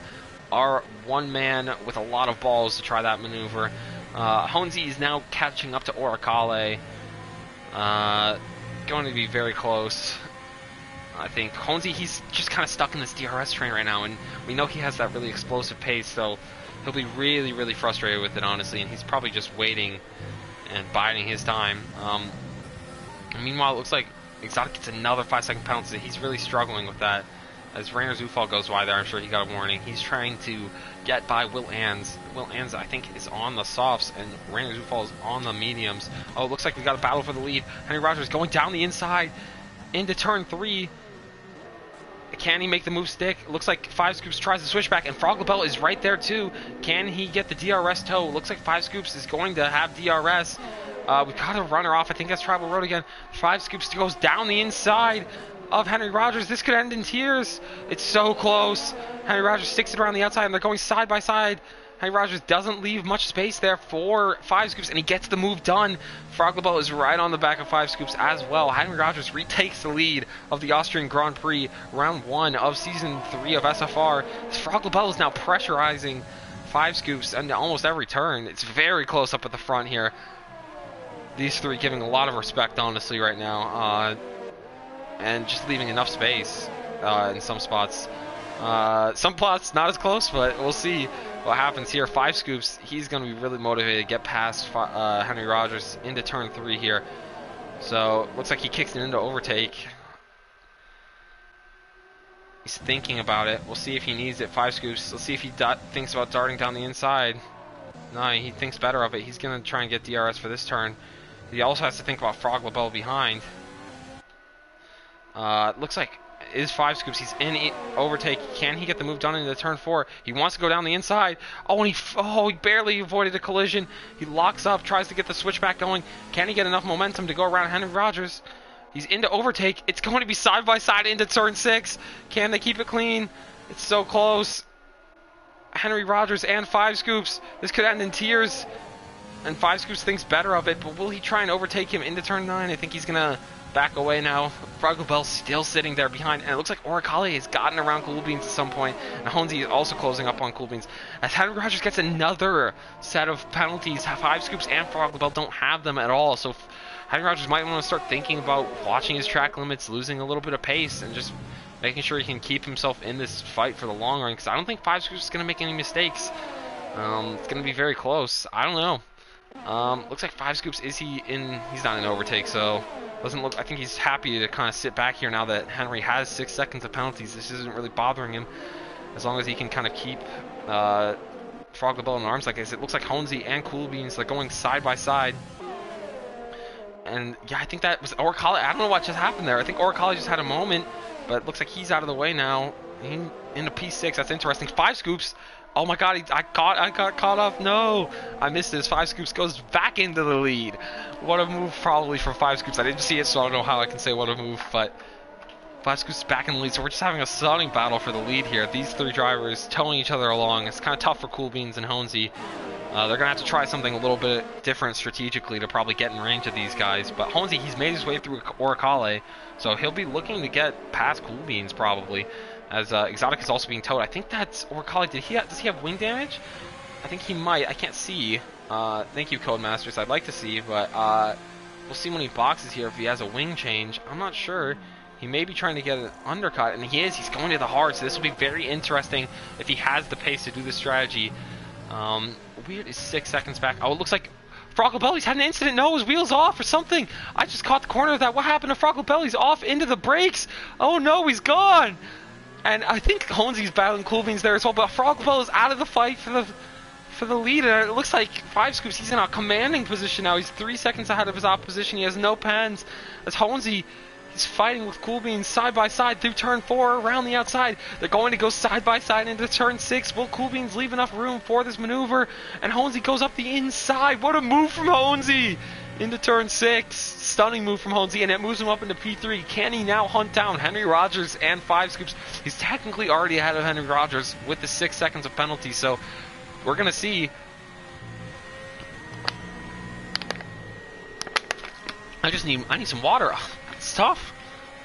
are one man with a lot of balls to try that maneuver. Honzi is now catching up to Oricale. Going to be very close. I think Honzi, he's just kind of stuck in this DRS train right now, and we know he has that really explosive pace, so he'll be really, really frustrated with it, honestly, and he's probably just waiting and biding his time. Meanwhile, it looks like Exotic gets another 5-second penalty. He's really struggling with that. As Rainer Zufall goes by there, I'm sure he got a warning. He's trying to get by Will Ans. Will Ans, I think, is on the softs, and Rainer Zufall is on the mediums. Oh, it looks like we got a battle for the lead. Henry Rodgers going down the inside into turn 3. Can he make the move stick? It looks like 5 Scoops tries to switch back, and Froglabell is right there too. Can he get the DRS toe? Looks like 5 Scoops is going to have DRS. We got a runner off. I think that's Tribal Road again. 5 Scoops goes down the inside of Henry Rodgers. This could end in tears. It's so close. Henry Rodgers sticks it around the outside, and they're going side by side. Henry Rodgers doesn't leave much space there for 5 Scoops, and he gets the move done. Froglabell is right on the back of 5 Scoops as well. Henry Rodgers retakes the lead of the Austrian Grand Prix, round 1 of Season 3 of SFR. Froglabell is now pressurizing 5 Scoops and almost every turn. It's very close up at the front here. These three giving a lot of respect, honestly, right now. And just leaving enough space in some spots. Some spots not as close, but we'll see what happens here. 5 Scoops, he's going to be really motivated to get past Henry Rodgers into turn 3 here. So looks like he kicks it into overtake. He's thinking about it. We'll see if he needs it. 5 Scoops. Let's see if he thinks about darting down the inside. No, he thinks better of it. He's going to try and get DRS for this turn. He also has to think about Froglabell behind. Looks like is 5 Scoops. He's in overtake. Can he get the move done into turn 4? He wants to go down the inside. Oh, and he barely avoided a collision. He locks up, tries to get the switchback going. Can he get enough momentum to go around Henry Rodgers? He's into overtake. It's going to be side by side into turn 6. Can they keep it clean? It's so close. Henry Rodgers and 5 Scoops. This could end in tears. And 5 Scoops thinks better of it, but will he try and overtake him into turn 9? I think he's going to back away now. Froglabell's still sitting there behind, and it looks like Oricale has gotten around Cool Beans at some point, and Honzi is also closing up on Cool Beans. As Henry Rodgers gets another set of penalties, 5 Scoops and Froglabell don't have them at all, so Henry Rodgers might want to start thinking about watching his track limits, losing a little bit of pace, and just making sure he can keep himself in this fight for the long run, because I don't think 5 Scoops is going to make any mistakes. It's going to be very close. I don't know. Looks like 5 Scoops, is he in? He's not in overtake, so doesn't look. I think he's happy to kind of sit back here now that Henry has 6 seconds of penalties. This isn't really bothering him as long as he can kind of keep Frog the Bell in arms. Like I said, it looks like Honesy and Cool Beans like going side by side. And yeah, I think that was Oricale. I don't know what just happened there. I think Oricale just had a moment, but it looks like he's out of the way now. Into P6. That's interesting. 5 Scoops. Oh my God! I got caught up. No, I missed this. 5 Scoops goes back into the lead. What a move, probably for 5 Scoops. I didn't see it, so I don't know how I can say what a move. But 5 Scoops back in the lead. So we're just having a stunning battle for the lead here. These 3 drivers towing each other along. It's kind of tough for Cool Beans and Honesy. They're gonna have to try something a little bit different strategically to probably get in range of these guys. But Honesy, he's made his way through Oricale, so he'll be looking to get past Cool Beans probably. As Exotic is also being towed. I think that's Oricale. Does he have wing damage? I think he might. I can't see. Thank you, Codemasters. I'd like to see, but we'll see when he boxes here if he has a wing change. I'm not sure. He may be trying to get an undercut, and he is. He's going to the hard, so this will be very interesting if he has the pace to do this strategy. Weird is 6 seconds back. Oh, it looks like Frogglebelly's had an incident. No, his wheel's off or something. I just caught the corner of that. What happened to Frogglebelly's off into the brakes? Oh no, he's gone. And I think Honesy's battling Cool Beans there as well, but Frogglebell is out of the fight for the lead. And it looks like 5 Scoops, he's in a commanding position now. He's 3 seconds ahead of his opposition. He has no pens. As Honesy, he's fighting with Cool Beans side by side through turn 4 around the outside. They're going to go side by side into turn 6. Will Cool Beans leave enough room for this maneuver? And Honesy goes up the inside. What a move from Honesy! Into turn 6. Stunning move from Honesy, and it moves him up into P3. Can he now hunt down Henry Rodgers and 5 Scoops? He's technically already ahead of Henry Rodgers with the 6 seconds of penalty, so we're going to see. I need some water. It's tough.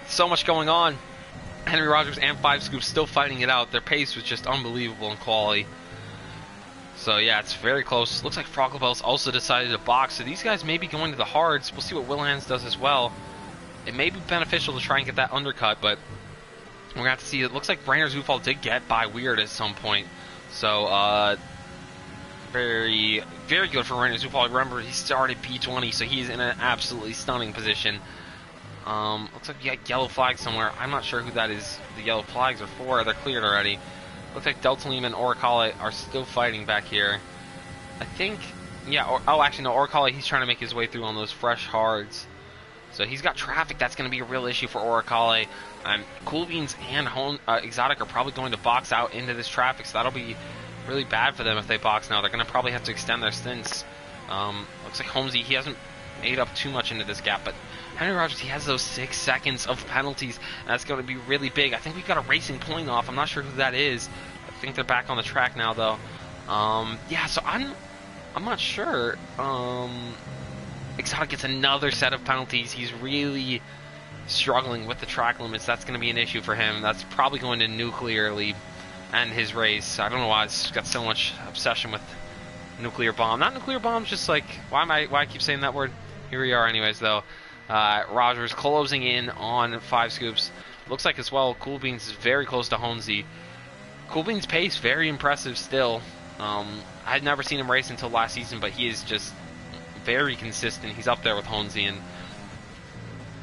So much going on. Henry Rodgers and 5 Scoops still fighting it out. Their pace was just unbelievable in quality. So yeah, it's very close. Looks like Frogglebell's also decided to box, so these guys may be going to the hards. We'll see what Willands does as well. It may be beneficial to try and get that undercut, but we're going to have to see. It looks like Rainer Zufall did get by Weird at some point. So, very, very good for Rainer Zufall. Remember, he started P20, so he's in an absolutely stunning position. Looks like we got yellow flags somewhere. I'm not sure who that is. The yellow flags are for. They're cleared already. Looks like Delta Lima and Oricale are still fighting back here. I think, yeah, actually no, Oricale, he's trying to make his way through on those fresh hards. So he's got traffic. That's going to be a real issue for Oricale. Cool Beans and Exotic are probably going to box out into this traffic, so that'll be really bad for them if they box now. They're going to probably have to extend their stints. Looks like Holmesy, he hasn't ate up too much into this gap, but Henry Rodgers, he has those 6 seconds of penalties, and that's going to be really big. I think we've got a racing point off. I'm not sure who that is. I think they're back on the track now, though. Yeah, so I'm not sure. Exotic gets another set of penalties. He's really struggling with the track limits. That's going to be an issue for him. That's probably going to nuclearly end his race. I don't know why it's got so much obsession with nuclear bomb. Not nuclear bombs, just like, why I keep saying that word? Here we are anyways, though. Rodgers closing in on 5 Scoops. Looks like as well, Cool Beans is very close to Honesy. Cool Beans' pace, very impressive still. I had never seen him race until last season, but he is just very consistent. He's up there with Honesy and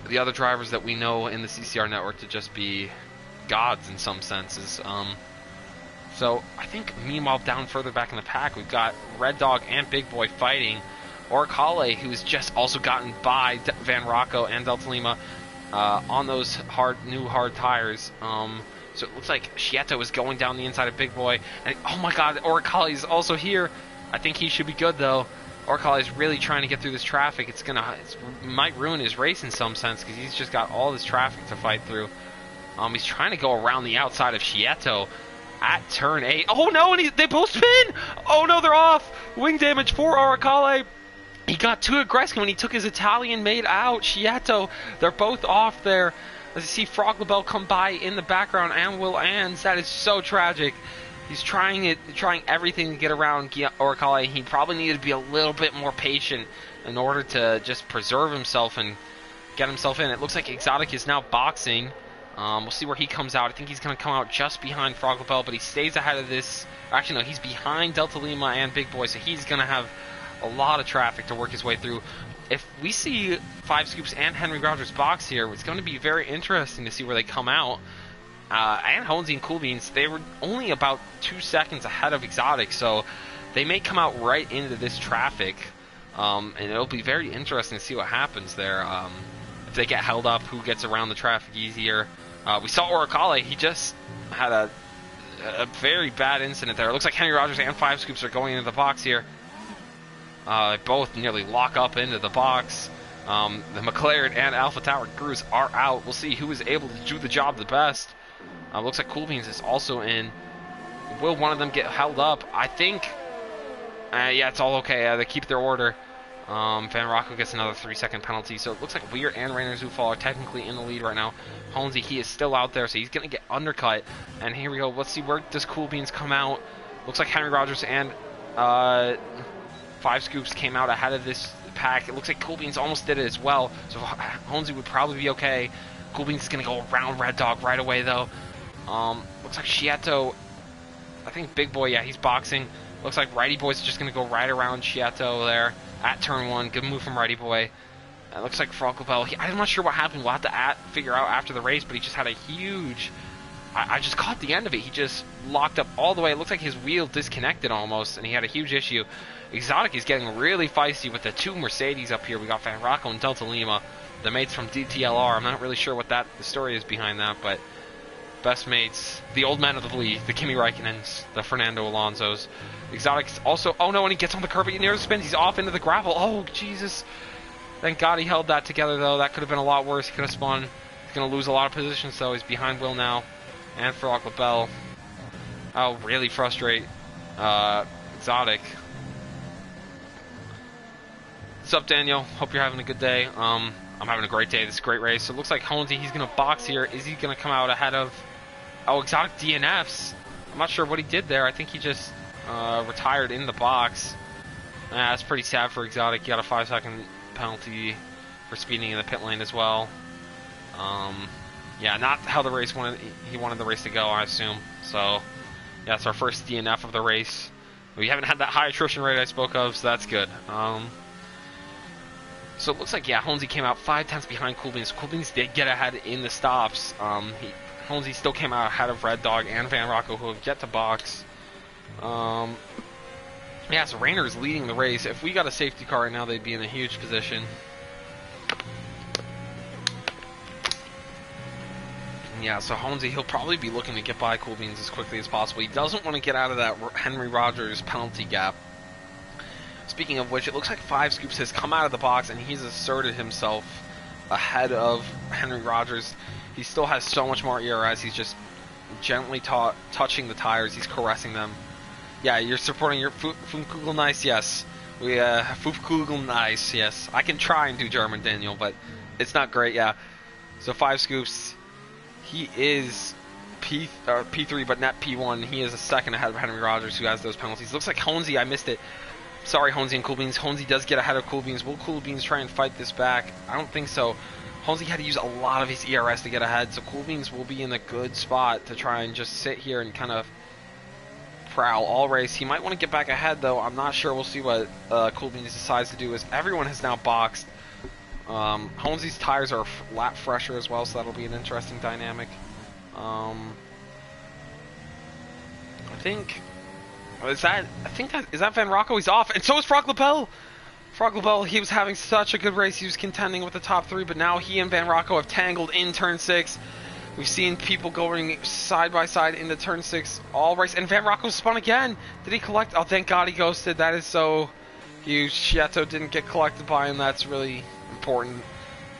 the other drivers that we know in the CCR network to just be gods in some senses. So I think, meanwhile, down further back in the pack, we've got Red Dog and Big Boy fighting. Oricale, who's just also gotten by Van Rocco and Delta Lima on those new hard tires. So it looks like Schieto is going down the inside of Big Boy. And oh my god, Oricale is also here. I think he should be good, though. Oricale is really trying to get through this traffic. It might ruin his race in some sense because he's just got all this traffic to fight through. He's trying to go around the outside of Schieto at turn 8. Oh no, and they both spin! Oh no, they're off! Wing damage for Oricale. He got too aggressive when he took his Italian mate out. Schieto, they're both off there. As you see Frog LaBelle come by in the background and Will Ans. That is so tragic. He's trying everything to get around Oricale. He probably needed to be a little bit more patient in order to just preserve himself and get himself in. It looks like Exotic is now boxing. We'll see where he comes out. I think he's going to come out just behind Frog LaBelle, but he stays ahead of this. Actually, no, he's behind Delta Lima and Big Boy, so he's going to have a lot of traffic to work his way through. If we see 5 Scoops and Henry Rodgers box here, it's going to be very interesting to see where they come out. And Honesy and Cool Beans, they were only about 2 seconds ahead of Exotic, so they may come out right into this traffic. And it'll be very interesting to see what happens there. If they get held up, who gets around the traffic easier. We saw Oricale, he just had a very bad incident there. It looks like Henry Rodgers and 5 Scoops are going into the box here. Both nearly lock up into the box. The McLaren and Alpha Tower crews are out. We'll see who is able to do the job the best. Looks like Cool Beans is also in. Will one of them get held up? I think... yeah, it's all okay. They keep their order. Van Rocco gets another 3-second penalty. So it looks like Weir and Rainer Zufall are technically in the lead right now. Honesy, he is still out there, so he's going to get undercut. And here we go. Let's see, where does Cool Beans come out? Looks like Henry Rodgers and 5 Scoops came out ahead of this pack. It looks like Cool Beans almost did it as well. So Honesy would probably be okay. Cool Beans is going to go around Red Dog right away, though. Looks like Chietto, I think Big Boy, yeah, he's boxing. Looks like Righty Boy's just going to go right around Chietto there at turn 1. Good move from Righty Boy. It looks like Frog Bell, I'm not sure what happened. We'll have to figure out after the race, but he just had a huge... I just caught the end of it. He just locked up all the way. It looks like his wheel disconnected almost, and he had a huge issue. Exotic is getting really feisty with the 2 Mercedes up here. We got Van Rocco and Delta Lima, the mates from DTLR. I'm not really sure what the story is behind that, but best mates, the old men of the league, the Kimi Räikkönens, the Fernando Alonso's. Exotic's also, oh no, and he gets on the curb, he nearly spins, he's off into the gravel. Oh, Jesus. Thank God he held that together, though. That could have been a lot worse. He could have spun. He's going to lose a lot of positions, though. He's behind Will now. And Frog Bell. Oh, really frustrate Exotic. What's up, Daniel? Hope you're having a good day. I'm having a great day. This is a great race. So it looks like Honesy, he's going to box here. Is he going to come out ahead of... Oh, Exotic DNFs. I'm not sure what he did there. I think he just retired in the box. That's pretty sad for Exotic. He got a 5-second penalty for speeding in the pit lane as well. Yeah, not how the race he wanted the race to go, I assume. So, yeah, it's our first DNF of the race. We haven't had that high attrition rate I spoke of, so that's good. So it looks like, yeah, Honesy came out 5 tenths behind Cool Beans. Cool Beans did get ahead in the stops. Honesy still came out ahead of Red Dog and Van Rocco, who have yet to box. Yeah, so Rainer's leading the race. If we got a safety car right now, they'd be in a huge position. Yeah, so Honesy, he'll probably be looking to get by Cool Beans as quickly as possible. He doesn't want to get out of that Henry Rodgers penalty gap. Speaking of which, it looks like 5 Scoops has come out of the box and he's asserted himself ahead of Henry Rodgers. He still has so much more ERS. He's just gently touching the tires. He's caressing them. Yeah, you're supporting your Funkkugel Nice, yes. We, Funkkugel Nice, yes. I can try and do German, Daniel, but it's not great, yeah. So 5 Scoops, he is P3, but net P1. He is a second ahead of Henry Rodgers, who has those penalties. Looks like Honesy, I missed it. Sorry, Honesy and Cool Beans. Honesy does get ahead of Cool Beans. Will Cool Beans try and fight this back? I don't think so. Honesy had to use a lot of his ERS to get ahead, so Cool Beans will be in a good spot to try and just sit here and kind of prowl all race. He might want to get back ahead, though. I'm not sure. We'll see what Cool Beans decides to do, as everyone has now boxed. Honesy's tires are a lap fresher as well, so that'll be an interesting dynamic. I think is that Van Rocco? He's off, and so is Frog Lapel. Frog Lapel, he was having such a good race. He was contending with the top 3, but now he and Van Rocco have tangled in turn 6. We've seen people going side by side into turn 6 all race, and Van Rocco spun again. Did he collect? Oh, thank God he ghosted. That is so huge. Chietto didn't get collected by him. That's really important.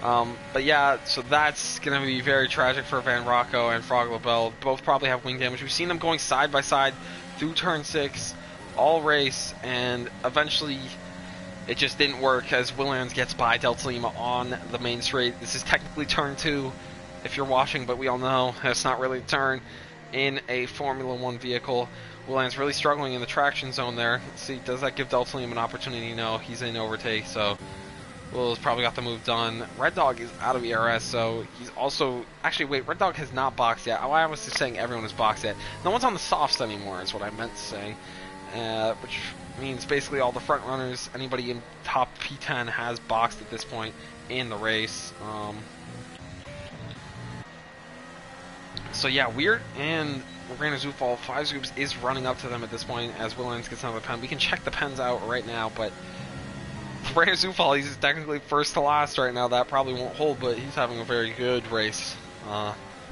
But yeah, so that's going to be very tragic for Van Rocco and Frog Lapel. Both probably have wing damage. We've seen them going side by side through turn 6 all race, and eventually it just didn't work as Williams gets by Delta Lima on the main straight. This is technically turn 2 if you're watching, but we all know it's not really a turn in a Formula 1 vehicle. Williams really struggling in the traction zone there. Let's see, does that give Delta Lima an opportunity? No, he's in overtake, so Will's probably got the move done. Red Dog is out of ERS, so he's also... Actually, wait, Red Dog has not boxed yet. I was just saying everyone has boxed yet. No one's on the softs anymore, is what I meant to say. Which means basically all the front runners, anybody in top P10 has boxed at this point in the race. So yeah, Weird and Rainer Zufall, 5 scoops is running up to them at this point as Will Ends gets another pen. We can check the pens out right now, but Rainer Zufall, he's technically first to last right now. That probably won't hold, but he's having a very good race.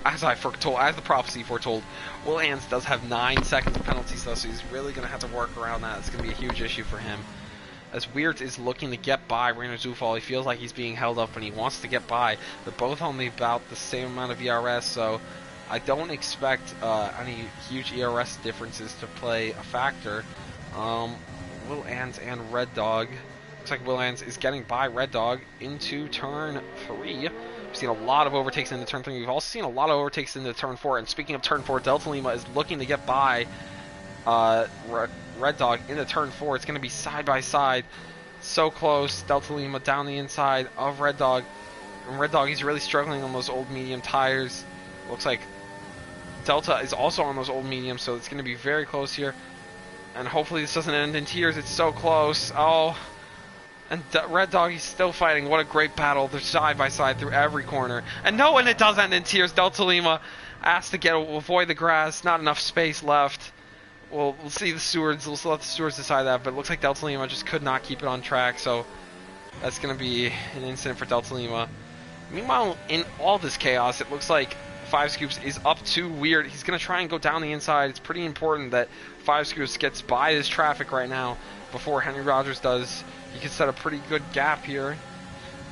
As the prophecy foretold, Will Ends does have 9 seconds of penalties though, so he's really going to have to work around that. It's going to be a huge issue for him. As Weird is looking to get by Rainer Zufall, he feels like he's being held up and he wants to get by. They're both only about the same amount of ERS, so I don't expect any huge ERS differences to play a factor. Will Ends and Red Dog. Looks like Will Ends is getting by Red Dog into turn 3. We've seen a lot of overtakes into turn 3. We've also seen a lot of overtakes into turn 4. And speaking of turn 4, Delta Lima is looking to get by Red Dog into turn 4. It's going to be side by side. So close. Delta Lima down the inside of Red Dog. And Red Dog, he's really struggling on those old medium tires. Looks like Delta is also on those old mediums, so it's going to be very close here. And hopefully this doesn't end in tears. It's so close. Oh. And Red Dog, he's still fighting. What a great battle. They're side by side through every corner. And no, and it does end in tears. Delta Lima asked to avoid the grass. Not enough space left. We'll see the stewards. We'll let the stewards decide that. But it looks like Delta Lima just could not keep it on track. So that's going to be an incident for Delta Lima. Meanwhile, in all this chaos, it looks like 5 scoops is up to Weird. He's going to try and go down the inside. It's pretty important that 5 scoops gets by this traffic right now before Henry Rodgers does. He can set a pretty good gap here,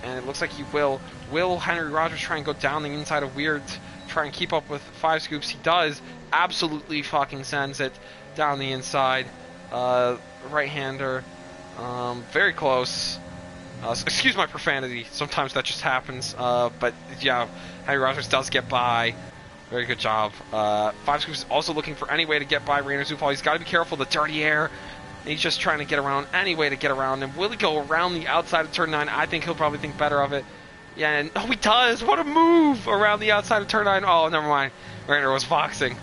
and it looks like he will. Will Henry Rodgers try and go down the inside of Weird, try and keep up with 5 scoops? He does. Absolutely fucking sends it down the inside. Right-hander. Very close. Excuse my profanity. Sometimes that just happens. But yeah, Henry Rodgers does get by. Very good job. 5 scoops is also looking for any way to get by Rainer Zufall. He's got to be careful. The dirty air. He's just trying to get around any way to get around. And will he go around the outside of turn 9? I think he'll probably think better of it. Yeah, and oh, he does. What a move around the outside of turn 9. Oh, never mind. Rainer was boxing.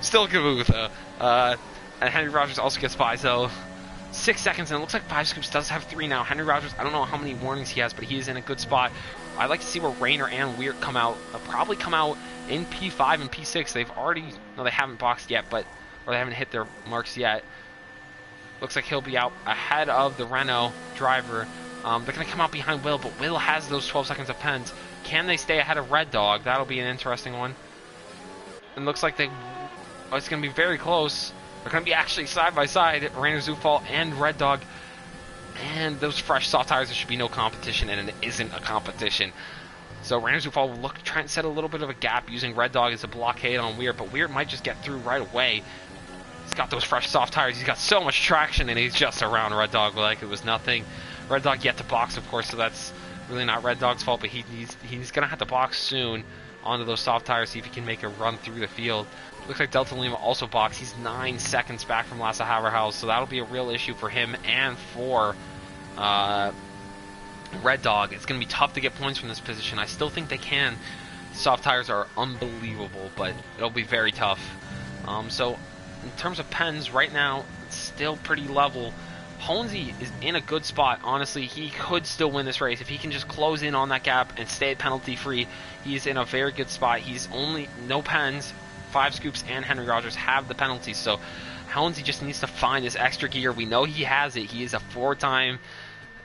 Still a good move, though. And Henry Rodgers also gets by, so 6 seconds. And it looks like 5 scoops does have 3 now. Henry Rodgers, I don't know how many warnings he has, but he is in a good spot. I'd like to see where Rainer and Weird come out. They'll probably come out in P5 and P6. They've already... No, they haven't boxed yet, but... Or they haven't hit their marks yet. Looks like he'll be out ahead of the Renault driver. They're going to come out behind Will, but Will has those 12 seconds of pens. Can they stay ahead of Red Dog? That'll be an interesting one. And looks like it's going to be very close. They're going to be actually side by side, Rainer Zufall and Red Dog. And those fresh soft tires, there should be no competition, and it isn't a competition. So Rainer Zufall will try and set a little bit of a gap using Red Dog as a blockade on Weird, but Weird might just get through right away. He's got those fresh soft tires. He's got so much traction, and he's just around Red Dog like it was nothing. Red Dog yet to box, of course, so that's really not Red Dog's fault, but he's going to have to box soon onto those soft tires, see if he can make a run through the field. Looks like Delta Lima also boxed. He's 9 seconds back from Lasse Haverhaus, so that'll be a real issue for him and for Red Dog. It's going to be tough to get points from this position. I still think they can. Soft tires are unbelievable, but it'll be very tough. So in terms of pens, right now, it's still pretty level. Honesy is in a good spot. Honestly, he could still win this race. If he can just close in on that gap and stay penalty-free, he's in a very good spot. He's only no pens. 5 scoops and Henry Rodgers have the penalties, so Honesy just needs to find this extra gear. We know he has it. He is a 4-time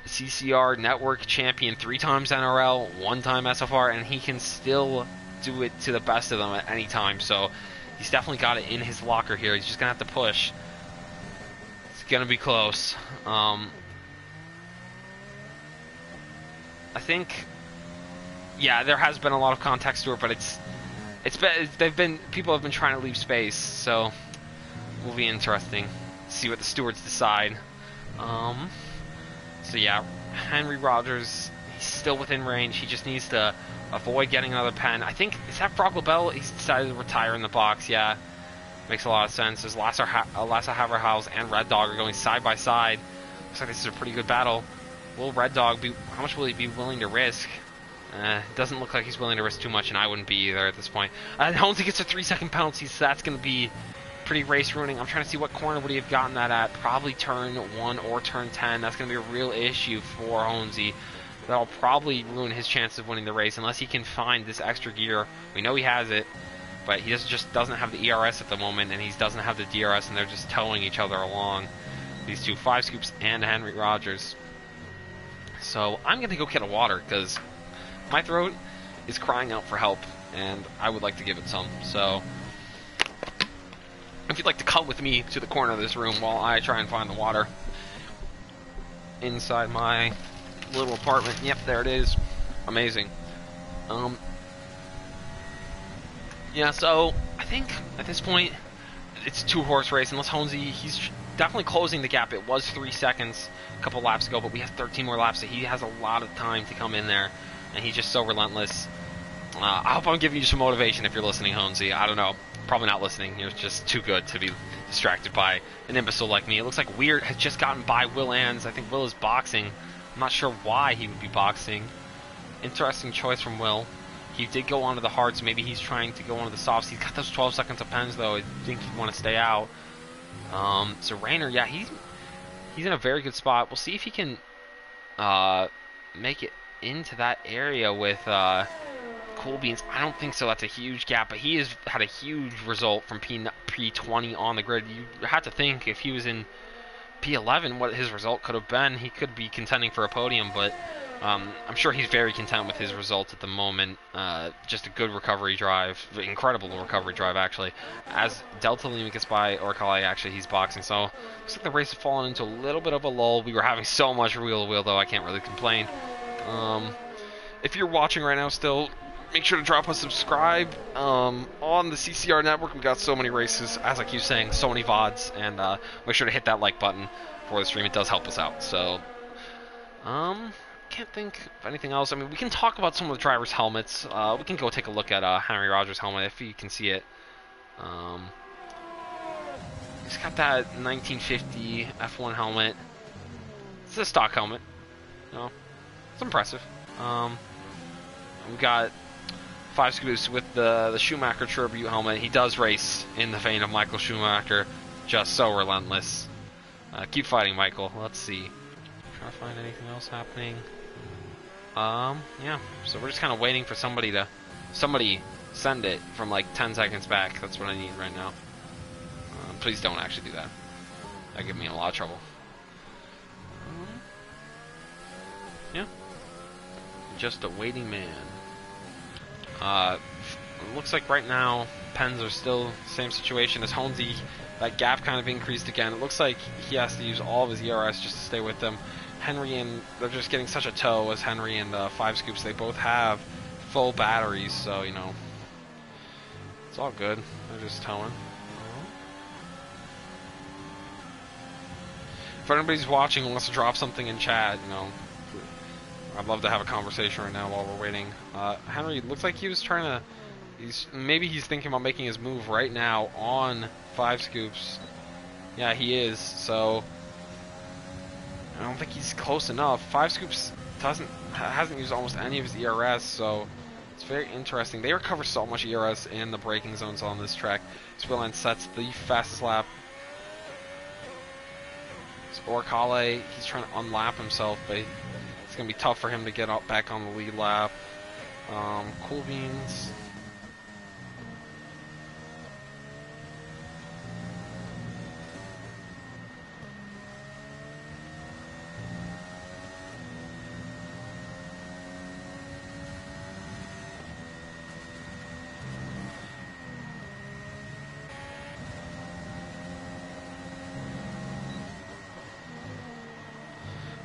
CCR Network champion, 3 times NRL, 1-time SFR, and he can still do it to the best of them at any time. So he's definitely got it in his locker here. He's just going to have to push. It's going to be close. I think, yeah, there has been a lot of contact to it, but people have been trying to leave space, so it will be interesting to see what the stewards decide. So yeah, Henry Rodgers, he's still within range. He just needs to avoid getting another pen. I think, is that Brock LaBelle? He's decided to retire in the box. Yeah, makes a lot of sense. As Lasse Haverhaus and Red Dog are going side by side. Looks like this is a pretty good battle. Will Red Dog how much will he be willing to risk? Doesn't look like he's willing to risk too much, and I wouldn't be either at this point. Honesy gets a 3-second penalty, so that's going to be pretty race ruining. I'm trying to see what corner would he have gotten that at. Probably turn 1 or turn 10. That's going to be a real issue for Honesy. That'll probably ruin his chance of winning the race unless he can find this extra gear. We know he has it, but he just doesn't have the ERS at the moment, and he doesn't have the DRS, and they're just towing each other along. These two, 5 Scoops and Henry Rodgers. So I'm going to go get a water because my throat is crying out for help, and I would like to give it some. So if you'd like to come with me to the corner of this room while I try and find the water inside my little apartment. Yep, there it is. Amazing. Yeah, so I think at this point it's a 2-horse race. Unless Honesy, he's definitely closing the gap. It was 3 seconds a couple laps ago, but we have 13 more laps, so he has a lot of time to come in there, and he's just so relentless. I hope I'm giving you some motivation if you're listening, Honesy. I don't know. Probably not listening. You're just too good to be distracted by an imbecile like me. It looks like Weird has just gotten by Will Ans. I think Will is boxing. I'm not sure why he would be boxing. Interesting choice from Will. He did go onto the hards. Maybe he's trying to go onto the softs. He's got those 12 seconds of pens, though. I think he'd want to stay out. So Rainer, yeah, he's in a very good spot. We'll see if he can make it into that area with Cool Beans. I don't think so. That's a huge gap, but he has had a huge result from P20 on the grid. You have to think if he was in P11, what his result could have been. He could be contending for a podium, but I'm sure he's very content with his result at the moment. Just a good recovery drive, incredible recovery drive actually. As Delta Lima gets by Orkali, actually he's boxing, so looks like the race has fallen into a little bit of a lull. We were having so much wheel-to-wheel though, I can't really complain. If you're watching right now still, make sure to drop a subscribe on the CCR network. We got so many races, as I keep saying, so many VODs, and make sure to hit that like button for the stream. It does help us out. So, can't think of anything else. I mean, we can talk about some of the drivers' helmets. We can go take a look at Henry Rodgers' helmet if you can see it. He's got that 1950 F1 helmet. It's a stock helmet. You know, it's impressive. We got 5 Scoops with the Schumacher tribute helmet. He does race in the vein of Michael Schumacher, just so relentless. Keep fighting, Michael. Let's see. Trying to find anything else happening. Yeah. So we're just kind of waiting for somebody send it from like 10 seconds back. That's what I need right now. Please don't actually do that. That'd get me in a lot of trouble. Yeah. Just a waiting man. It looks like right now pens are still the same situation as Honesy. That gap kind of increased again. It looks like he has to use all of his ERS just to stay with them. Henry and they're just getting such a tow as Henry and 5 Scoops. They both have full batteries, so you know it's all good. They're just towing. If anybody's watching and wants to drop something in chat, you know, I'd love to have a conversation right now while we're waiting. Henry looks like he was trying to. Maybe he's thinking about making his move right now on 5 Scoops. Yeah, he is. So I don't think he's close enough. 5 Scoops hasn't used almost any of his ERS, so it's very interesting. They recover so much ERS in the braking zones on this track. Spillane sets the fastest lap. Orkale, he's trying to unlap himself, but it's going to be tough for him to get up back on the lead lap. Cool Beans.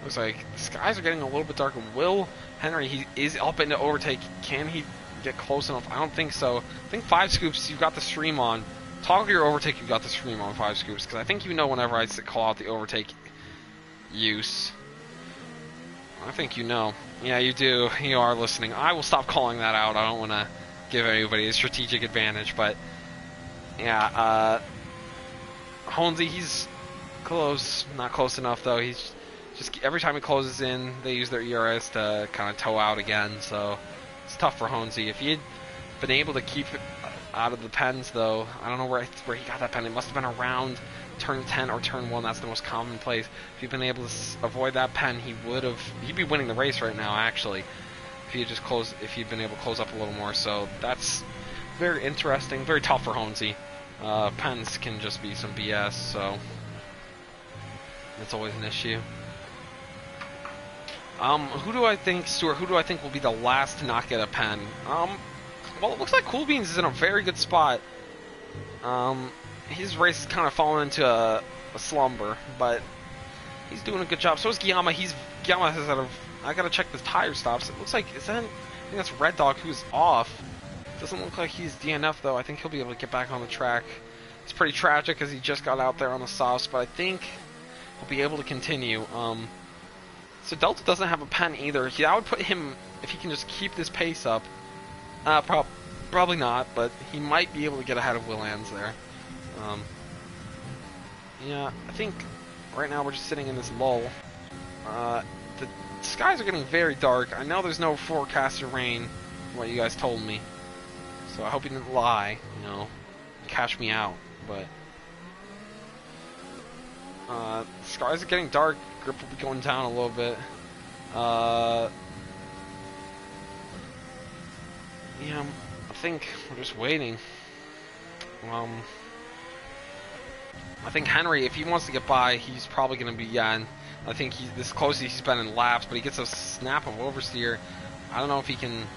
Looks like the skies are getting a little bit darker. Will Henry, he is up into overtake. Can he get close enough? I don't think so. I think 5 Scoops, you've got the stream on. Toggle your overtake, you've got the stream on 5 Scoops, because I think you know whenever I call out the overtake use. I think you know. Yeah, you do. You are listening. I will stop calling that out. I don't want to give anybody a strategic advantage, but yeah, Honesy, he's close. Not close enough, though. He's just every time he closes in, they use their ERS to kind of tow out again, so it's tough for Honesy. If he had been able to keep out of the pens, though. I don't know where he got that pen. It must have been around turn 10 or turn 1. That's the most common place. If he'd been able to avoid that pen, he'd be winning the race right now, actually. If he'd been able to close up a little more. So that's very interesting, very tough for Honesy. Pens can just be some BS, so that's always an issue. Who do I think, Stuart, who do I think will be the last to not get a pen? Well, it looks like Cool Beans is in a very good spot. His race is kind of fallen into a slumber, but he's doing a good job. So is Guillaume. Guillaume has I gotta check the tire stops. It looks like, I think that's Red Dog who's off. Doesn't look like he's DNF though. I think he'll be able to get back on the track. It's pretty tragic because he just got out there on the softs, but I think he'll be able to continue. So Delta doesn't have a pen either. I would put him, if he can just keep this pace up, probably not, but he might be able to get ahead of Will Ans there. Yeah, I think right now we're just sitting in this lull. The skies are getting very dark. I know there's no forecasted rain, what you guys told me. So I hope you didn't lie, cash me out. But skies are getting dark. Grip will be going down a little bit. Yeah, I think we're just waiting. I think Henry, if he wants to get by, he's probably going to be, and I think he's this closest he's been in laps, but he gets a snap of oversteer. I don't know if he can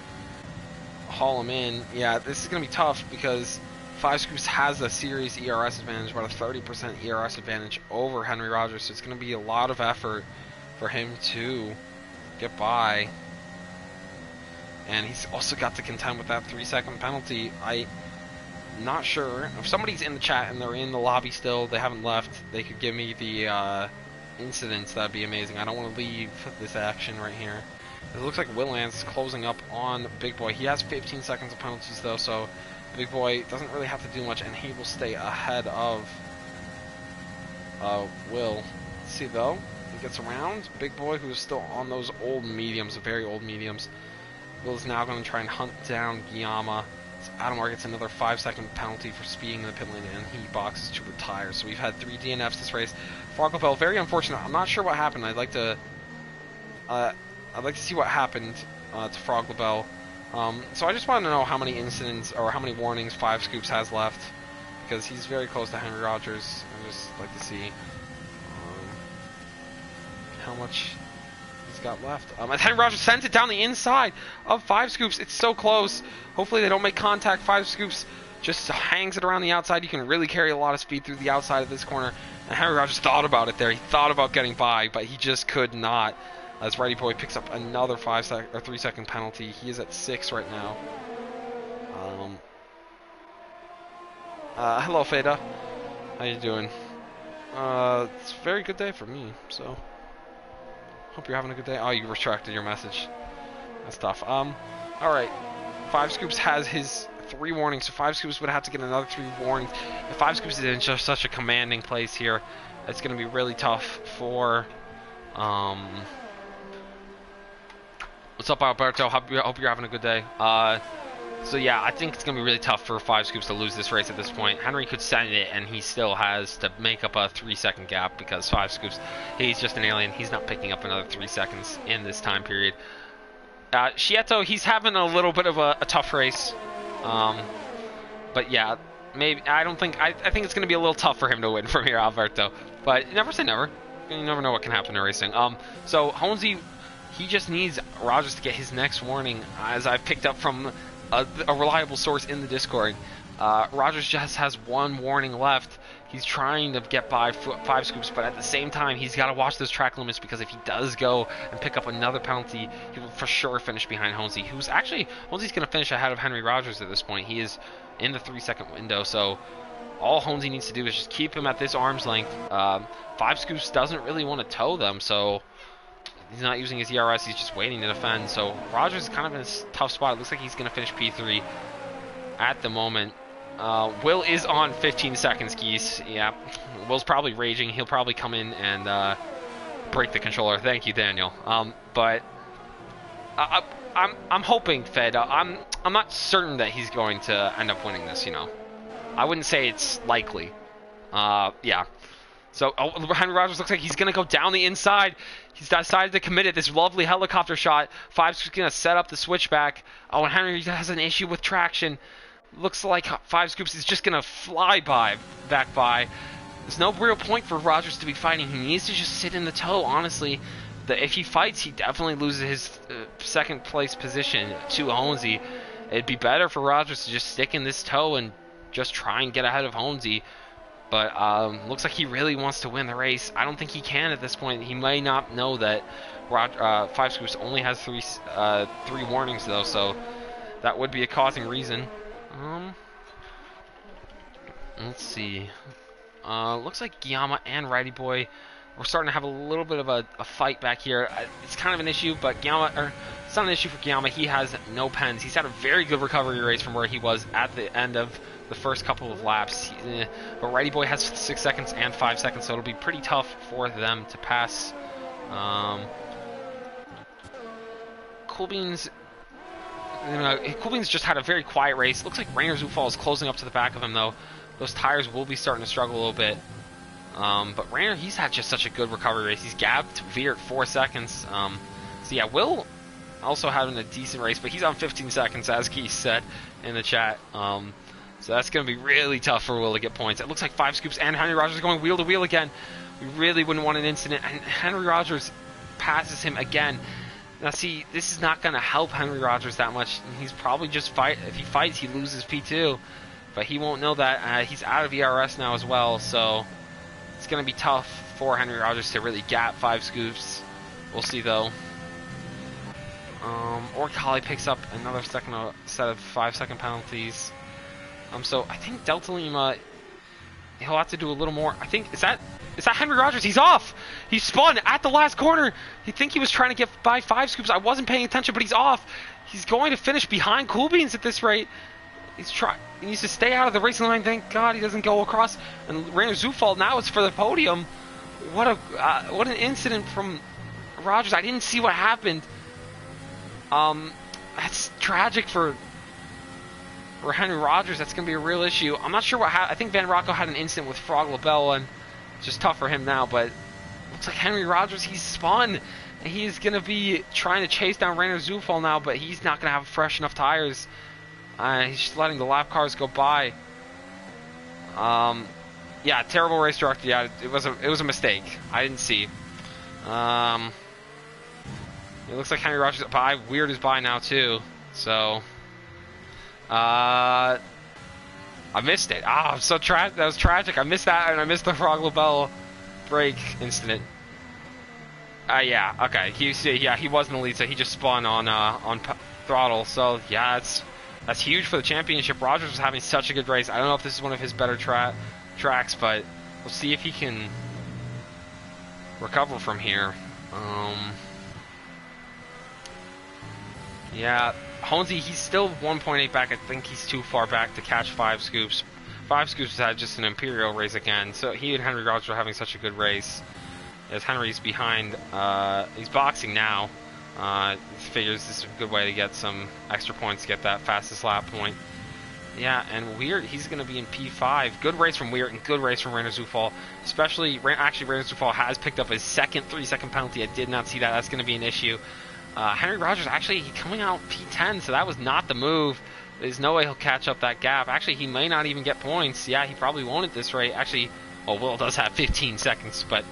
haul him in. Yeah, this is going to be tough because 5 Scoops has a serious ERS advantage, about a 30% ERS advantage over Henry Rodgers, so it's going to be a lot of effort for him to get by. And he's also got to contend with that 3-second penalty. I'm not sure. If somebody's in the chat and they're in the lobby still, they haven't left, they could give me the incidents, that'd be amazing. I don't want to leave this action right here. It looks like Will Ans is closing up on Big Boy. He has 15 seconds of penalties though, so Big Boy doesn't really have to do much, and he will stay ahead of Will. Let's see though, he gets around Big Boy, who is still on those old mediums, very old mediums. Will is now going to try and hunt down Guillaume. Adamar gets another 5-second penalty for speeding in the pit lane, and he boxes to retire. So we've had 3 DNFs this race. Frogglebell, very unfortunate. I'm not sure what happened. I'd like to see what happened to Frogglebell. So I just want to know how many incidents or how many warnings 5 Scoops has left, because he's very close to Henry Rodgers. I'd just like to see how much he's got left. And Henry Rodgers sends it down the inside of 5 Scoops. It's so close. Hopefully they don't make contact. 5 Scoops just hangs it around the outside. You can really carry a lot of speed through the outside of this corner. And Henry Rodgers thought about it there. He thought about getting by, but he just could not. As Ready Boy picks up another 3-second penalty. He is at 6 right now. Hello, Feda. How you doing? It's a very good day for me, so hope you're having a good day. Oh, you retracted your message. That's tough. Alright. 5 Scoops has his 3 warnings, so 5 Scoops would have to get another 3 warnings. If 5 Scoops is in just such a commanding place here, it's going to be really tough for... What's up, Alberto? Hope you're having a good day. So yeah, I think it's going to be really tough for 5 Scoops to lose this race at this point. Henry could send it, and he still has to make up a 3-second gap because 5 Scoops, he's just an alien. He's not picking up another 3 seconds in this time period. Shieto, he's having a little bit of a tough race. But yeah, maybe I think it's going to be a little tough for him to win from here, Alberto. But never say never. You never know what can happen in racing. So Honesy, he just needs Rodgers to get his next warning, as I've picked up from a reliable source in the Discord. Rodgers just has 1 warning left. He's trying to get by 5 Scoops, but at the same time, he's got to watch those track limits, because if he does go and pick up another penalty, he will for sure finish behind Honesy, who's actually, Honesy's going to finish ahead of Henry Rodgers at this point. He is in the 3-second window, so all Honesy needs to do is just keep him at this arm's length. 5 Scoops doesn't really want to tow them, so he's not using his ERS, he's just waiting to defend. So Rodgers is kind of in a tough spot. It looks like he's going to finish P3 at the moment. Will is on 15 seconds, geese. Yeah, Will's probably raging. He'll probably come in and break the controller. Thank you, Daniel. But I'm hoping Fed. I'm not certain that he's going to end up winning this. You know, I wouldn't say it's likely. Yeah. So Henry Rodgers looks like he's going to go down the inside. He's decided to commit it. This lovely helicopter shot. Five's going to set up the switchback. Oh, and Henry has an issue with traction. Looks like Five Scoops is just going to fly back by. There's no real point for Rodgers to be fighting. He needs to just sit in the toe, honestly. If he fights, he definitely loses his second place position to Honesy. It'd be better for Rodgers to just stick in this toe and just try and get ahead of Honesy. But looks like he really wants to win the race. I don't think he can at this point. He may not know that Five Scoops only has three warnings, though, so that would be a causing reason. Let's see. Looks like Guillaume and Righty Boy, we're starting to have a little bit of a fight back here. It's kind of an issue, but it's not an issue for Guillaume. He has no pens. He's had a very good recovery race from where he was at the end of the first couple of laps. But Righty Boy has 6 seconds and 5 seconds, so it'll be pretty tough for them to pass. Cool Beans just had a very quiet race. Looks like Rainer Zufall is closing up to the back of him, though. Those tires will be starting to struggle a little bit. But Rainer, he's had just such a good recovery race. He's gapped Veer at 4 seconds. So yeah, Will also having a decent race, but he's on 15 seconds, as Keith said in the chat. So that's going to be really tough for Will to get points. It looks like Five Scoops and Henry Rodgers going wheel to wheel again. We really wouldn't want an incident. And Henry Rodgers passes him again. Now, see, this is not going to help Henry Rodgers that much. He's probably just if he fights, he loses P2. But he won't know that. He's out of ERS now as well, so it's going to be tough for Henry Rodgers to really gap Five Scoops. We'll see, though. Or Collie picks up another set of 5-second penalties. So I think Delta Lima, he'll have to do a little more. I think, is that Henry Rodgers? He's off! He spun at the last corner! He think he was trying to get by Five Scoops. I wasn't paying attention, but he's off! He's going to finish behind Cool Beans at this rate. He needs to stay out of the racing line. Thank God he doesn't go across. And Rainer Zufall now is for the podium. What an incident from Rodgers. I didn't see what happened. That's tragic for Henry Rodgers. That's going to be a real issue. I'm not sure what happened. I think Van Rocco had an incident with Frog LaBelle, and it's just tough for him now. But looks like Henry Rodgers, he's spun. And he's going to be trying to chase down Rainer Zufall now, but he's not going to have fresh enough tires. He's just letting the lap cars go by. Yeah, terrible race director. Yeah, it was a mistake. I didn't see. It looks like Henry Rodgers by. Weird is by now too. So, I missed it. I'm so that was tragic. I missed that, and I missed the Frog LaBelle brake incident. Yeah, okay. He was in the lead, so he just spun on throttle. So yeah, that's huge for the championship. Rodgers was having such a good race. I don't know if this is one of his better tracks, but we'll see if he can recover from here. Yeah, Honesy, he's still 1.8 back. I think he's too far back to catch Five Scoops. Five Scoops had just an Imperial race again, so he and Henry Rodgers are having such a good race. As Henry's behind, he's boxing now. Figures this is a good way to get some extra points to get that fastest lap point. Yeah, and Weird, he's going to be in P5. Good race from Weird and good race from Rainer Zufall. Actually, Rainer Zufall has picked up his second 3-second penalty. I did not see that. That's going to be an issue. Henry Rodgers, actually, coming out P10, so that was not the move. There's no way he'll catch up that gap. Actually, he may not even get points. Yeah, he probably won't at this rate. Actually, well, Will does have 15 seconds, but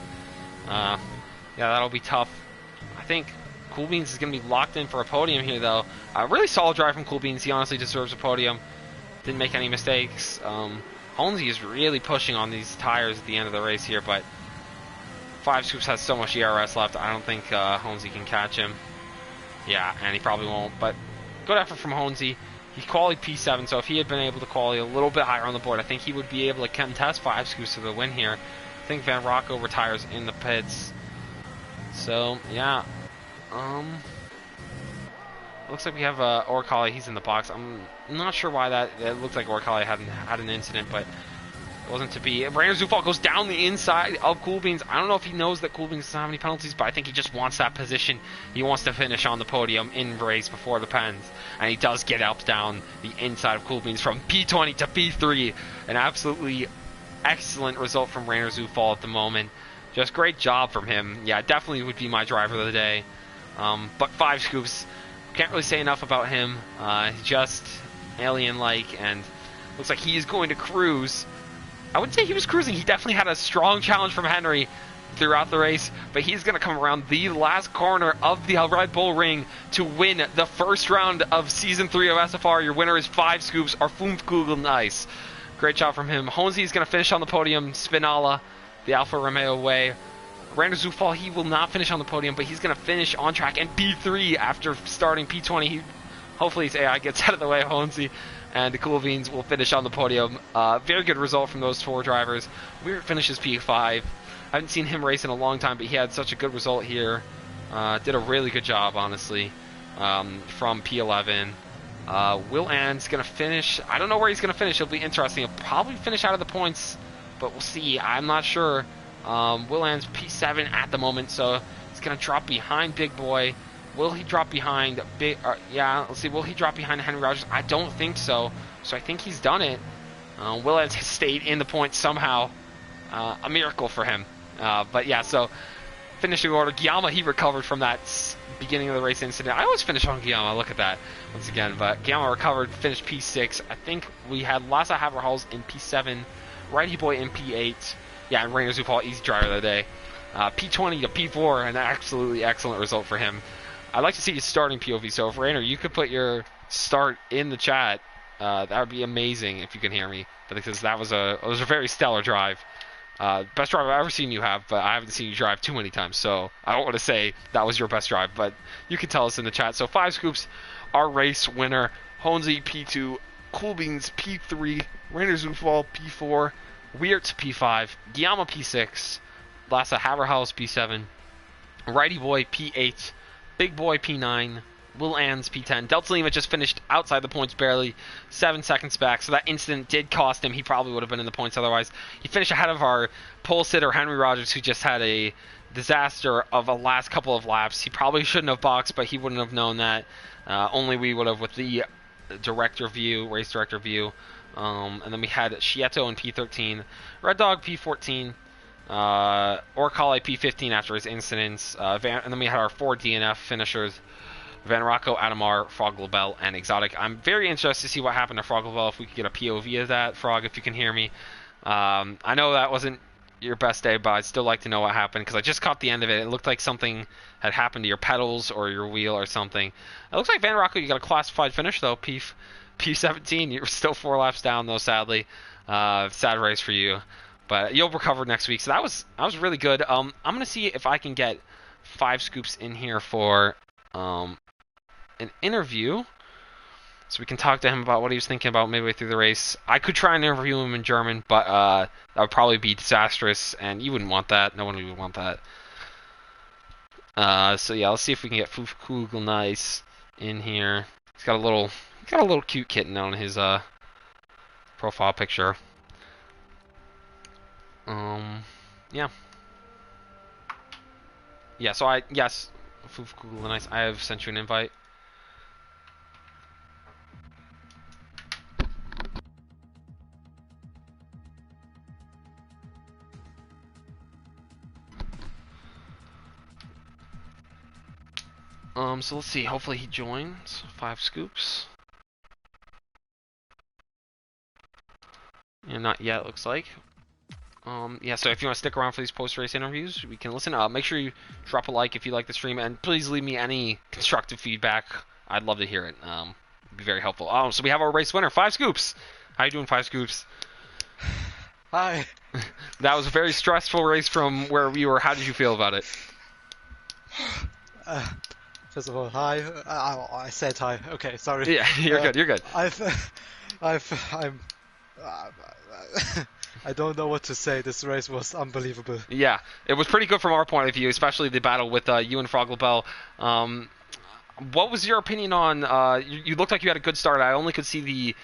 yeah, that'll be tough. I think Cool Beans is going to be locked in for a podium here, though. Really solid drive from Cool Beans. He honestly deserves a podium. Didn't make any mistakes. Honesy is really pushing on these tires at the end of the race here, but Five Scoops has so much ERS left. I don't think Honesy can catch him. Yeah, and he probably won't, but good effort from Honesy. He qualified P7, so if he had been able to qualify a little bit higher on the board, I think he would be able to contest Five Scoops to the win here. I think Van Rocco retires in the pits. So, yeah. Looks like we have Orcali. He's in the box. I'm not sure why that. It looks like Orcali had an incident, but It wasn't to be. Rainer Zufall goes down the inside of Cool Beans. I don't know if he knows that Cool Beans doesn't have any penalties, but I think he just wants that position. He wants to finish on the podium in race before the pens. And he does get up down the inside of Cool Beans from P20 to P3. An absolutely excellent result from Rainer Zufall at the moment. Just great job from him. Yeah, definitely would be my driver of the day. But 5 scoops. Can't really say enough about him. Just alien-like, and looks like he's going to cruise. I wouldn't say he was cruising. He definitely had a strong challenge from Henry throughout the race, but he's going to come around the last corner of the Red Bull Ring to win the first round of Season 3 of SFR. Your winner is 5 scoops or 5 Kugeln Nice. Great job from him. Honzi is going to finish on the podium. Spinala, the Alfa Romeo way. Rainer Zufall, he will not finish on the podium, but he's going to finish on track and P3 after starting P20. Hopefully his AI gets out of the way, Honzi. And the Cool Beans will finish on the podium. Very good result from those 4 drivers. Weir finishes P5. I haven't seen him race in a long time, but he had such a good result here. Did a really good job, honestly, from P11. Will Ann's going to finish. I don't know where he's going to finish. It'll be interesting. He'll probably finish out of the points, but we'll see. I'm not sure. Will Ann's P7 at the moment, so he's going to drop behind Big Boy. Will he drop behind yeah, let's see. Will he drop behind Henry Rodgers? I don't think so. So I think he's done it. Will has stayed in the points somehow. A miracle for him. But yeah, so finishing order. Guillaume, he recovered from that beginning of the race incident. I always finish on Guillaume. Look at that once again. But Guillaume recovered, finished P6. I think we had Lasse Haverhals in P7, Righty Boy in P8. Yeah, and Rainer Zufall, easy driver of the day. P20 to P4, an absolutely excellent result for him. I'd like to see you starting POV, so if Rainer, you could put your start in the chat, that would be amazing if you can hear me, because that was a very stellar drive. Best drive I've ever seen you have, but I haven't seen you drive too many times, so I don't want to say that was your best drive, but you can tell us in the chat. So 5 scoops, our race winner, Honzi P2, Cool Beans P3, Rainer Zufall P4, Weert P5, Guillaume P6, Lasse Haverhals P7, Righty Boy P8, Big Boy P9, Will Ann's P10. Delta Lima just finished outside the points barely, 7 seconds back, so that incident did cost him. He probably would have been in the points otherwise. He finished ahead of our pole sitter, Henry Rodgers, who just had a disaster of a last couple of laps. He probably shouldn't have boxed, but he wouldn't have known that. Only we would have with the director view, race director view. And then we had Schietto in P13, Red Dog P14, Orkale P15 after his incidents, and then we had our 4 DNF finishers, Van Rocco, Adamar, Frog Labelle, and Exotic. I'm very interested to see what happened to Frog Labelle, if we could get a POV of that. Frog, if you can hear me. I know that wasn't your best day, but I'd still like to know what happened, because I just caught the end of it. It looked like something had happened to your pedals or your wheel or something. It looks like Van Rocco, you got a classified finish, though, P17. You're still 4 laps down, though, sadly. Sad race for you. But you'll recover next week. So that was really good. I'm going to see if I can get 5 scoops in here for an interview, so we can talk to him about what he was thinking about midway through the race. I could try and interview him in German, but that would probably be disastrous, and you wouldn't want that. No one would want that. So yeah, let's see if we can get Fuf Kugel Nice in here. He's got a little cute kitten on his profile picture. Yeah. Yeah, so yes, Fuf Kugel Nice, I have sent you an invite. So let's see, hopefully he joins. 5 scoops. Yeah, not yet, looks like. Yeah, so if you want to stick around for these post-race interviews, we can listen. Make sure you drop a like if you like the stream, and please leave me any constructive feedback. I'd love to hear it. It'd be very helpful. So we have our race winner, 5 scoops. How you doing, 5 scoops? Hi. That was a very stressful race from where we were. How did you feel about it? First of all, hi. I said hi. Okay, sorry. Yeah, you're good. You're good. I don't know what to say. This race was unbelievable. Yeah, it was pretty good from our point of view, especially the battle with you and Frog Labelle. What was your opinion on? You looked like you had a good start. I only could see the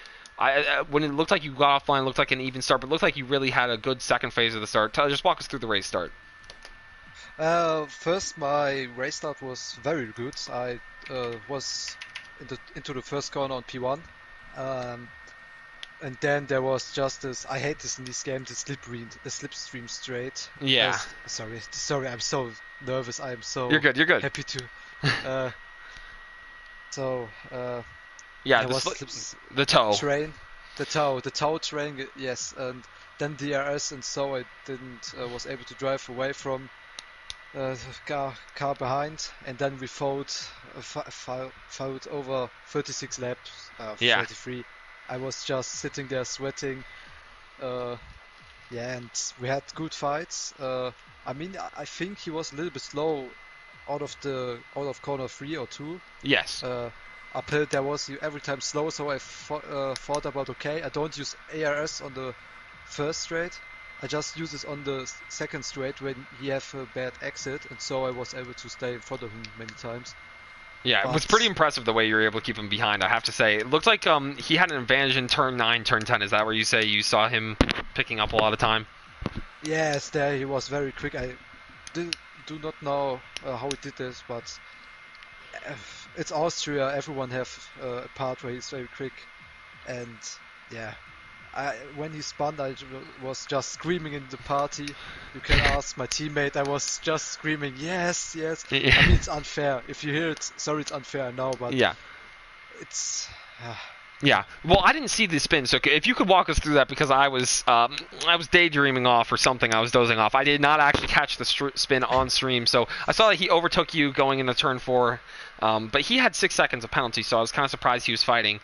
when it looked like you got offline, it looked like an even start, but it looked like you really had a good second phase of the start. Just walk us through the race start. First, my race start was very good. I was into the first corner on P1, and then there was just this. I hate this in this game, the slipstream straight. Yeah. Sorry, I'm so nervous. I'm so. You're good. You're good. Happy to. Yeah, the toe train, the toe train. Yes, and then DRS, and so I didn't was able to drive away from the car behind, and then we fought over 36 laps, 33. I was just sitting there sweating, and we had good fights. I mean, I think he was a little bit slow out of corner 3 or 2. Yes. Uphill there was every time slow, so I thought about, okay, I don't use ARS on the first straight. I just use it on the second straight when he have a bad exit, and so I was able to stay in front of him many times. Yeah, it was pretty impressive the way you were able to keep him behind, I have to say. It looked like he had an advantage in turn 9, turn 10. Is that where you say you saw him picking up a lot of time? Yes, there he was very quick. I do not know how he did this, but it's Austria. Everyone have a part where he's very quick, and yeah. When he spun, I was just screaming in the party. You can ask my teammate. I was just screaming, yes, yes. Yeah. I mean, it's unfair. If you hear it, sorry, it's unfair, I know, but yeah, it's. Yeah. Well, I didn't see the spin, so if you could walk us through that, because I was daydreaming off or something. I was dozing off. I did not actually catch the spin on stream, so I saw that he overtook you going into turn 4, but he had 6 seconds of penalty, so I was kind of surprised he was fighting.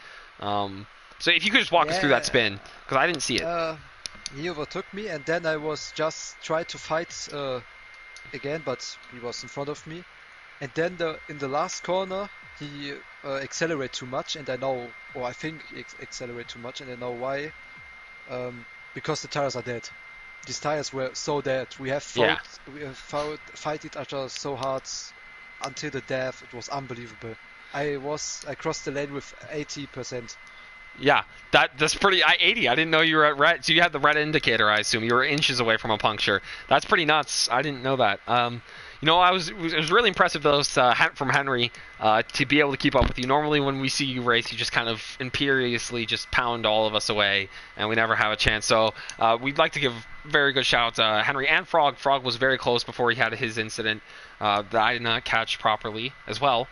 So if you could just walk us through that spin, because I didn't see it. He overtook me, and then I was just trying to fight again, but he was in front of me. And then in the last corner, he accelerated too much, and I think he accelerated too much, and I know why. Because the tires are dead. These tires were so dead. We have fight each other so hard until the death. It was unbelievable. I crossed the lane with 80%. Yeah, that's pretty. 80. I didn't know you were at red. So you had the red indicator. I assume you were inches away from a puncture. That's pretty nuts. I didn't know that. It was really impressive those from Henry to be able to keep up with you. Normally, when we see you race, you just kind of imperiously just pound all of us away, and we never have a chance. So we'd like to give very good shout out to Henry and Frog. Frog was very close before he had his incident that I did not catch properly as well.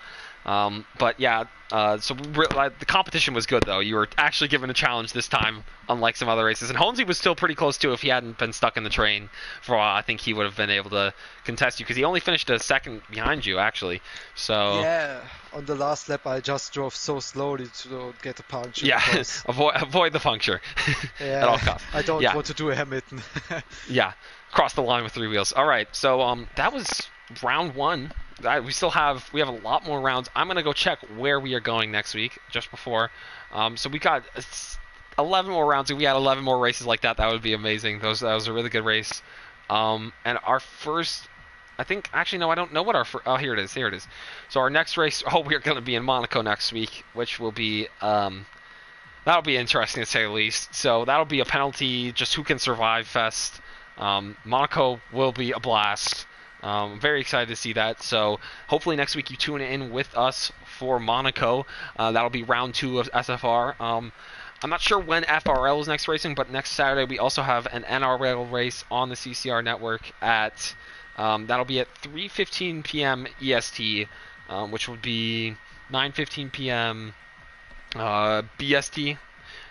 But yeah, so the competition was good, though. You were actually given a challenge this time, unlike some other races. And Holmesy was still pretty close, too. If he hadn't been stuck in the train for a while, I think he would have been able to contest you, because he only finished a second behind you, actually. So yeah, on the last lap, I just drove so slowly to get a puncture. Yeah, avoid the puncture at all costs. I don't want to do a Hamilton. Yeah, cross the line with 3 wheels. All right, so that was round 1. We have a lot more rounds. I'm going to go check where we are going next week, just before. So we got 11 more rounds. If we had 11 more races like that, that would be amazing. That was a really good race. And our first, I think, actually, no, I don't know what our first, here it is. So our next race, we are going to be in Monaco next week, which will be, that'll be interesting to say the least. So that'll be a penalty, just who can survive fest. Monaco will be a blast. I'm very excited to see that. So hopefully next week you tune in with us for Monaco. That'll be round 2 of SFR. I'm not sure when FRL is next racing, but next Saturday we also have an NRL race on the CCR network at that'll be at 3:15 p.m. EST, which will be 9:15 p.m. BST.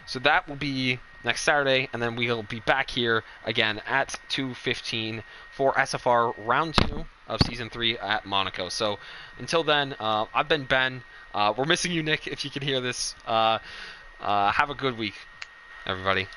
So that will be next Saturday, and then we'll be back here again at 2:15 for SFR Round 2 of Season 3 at Monaco. So until then, I've been Ben. We're missing you, Nick, if you can hear this. Have a good week, everybody.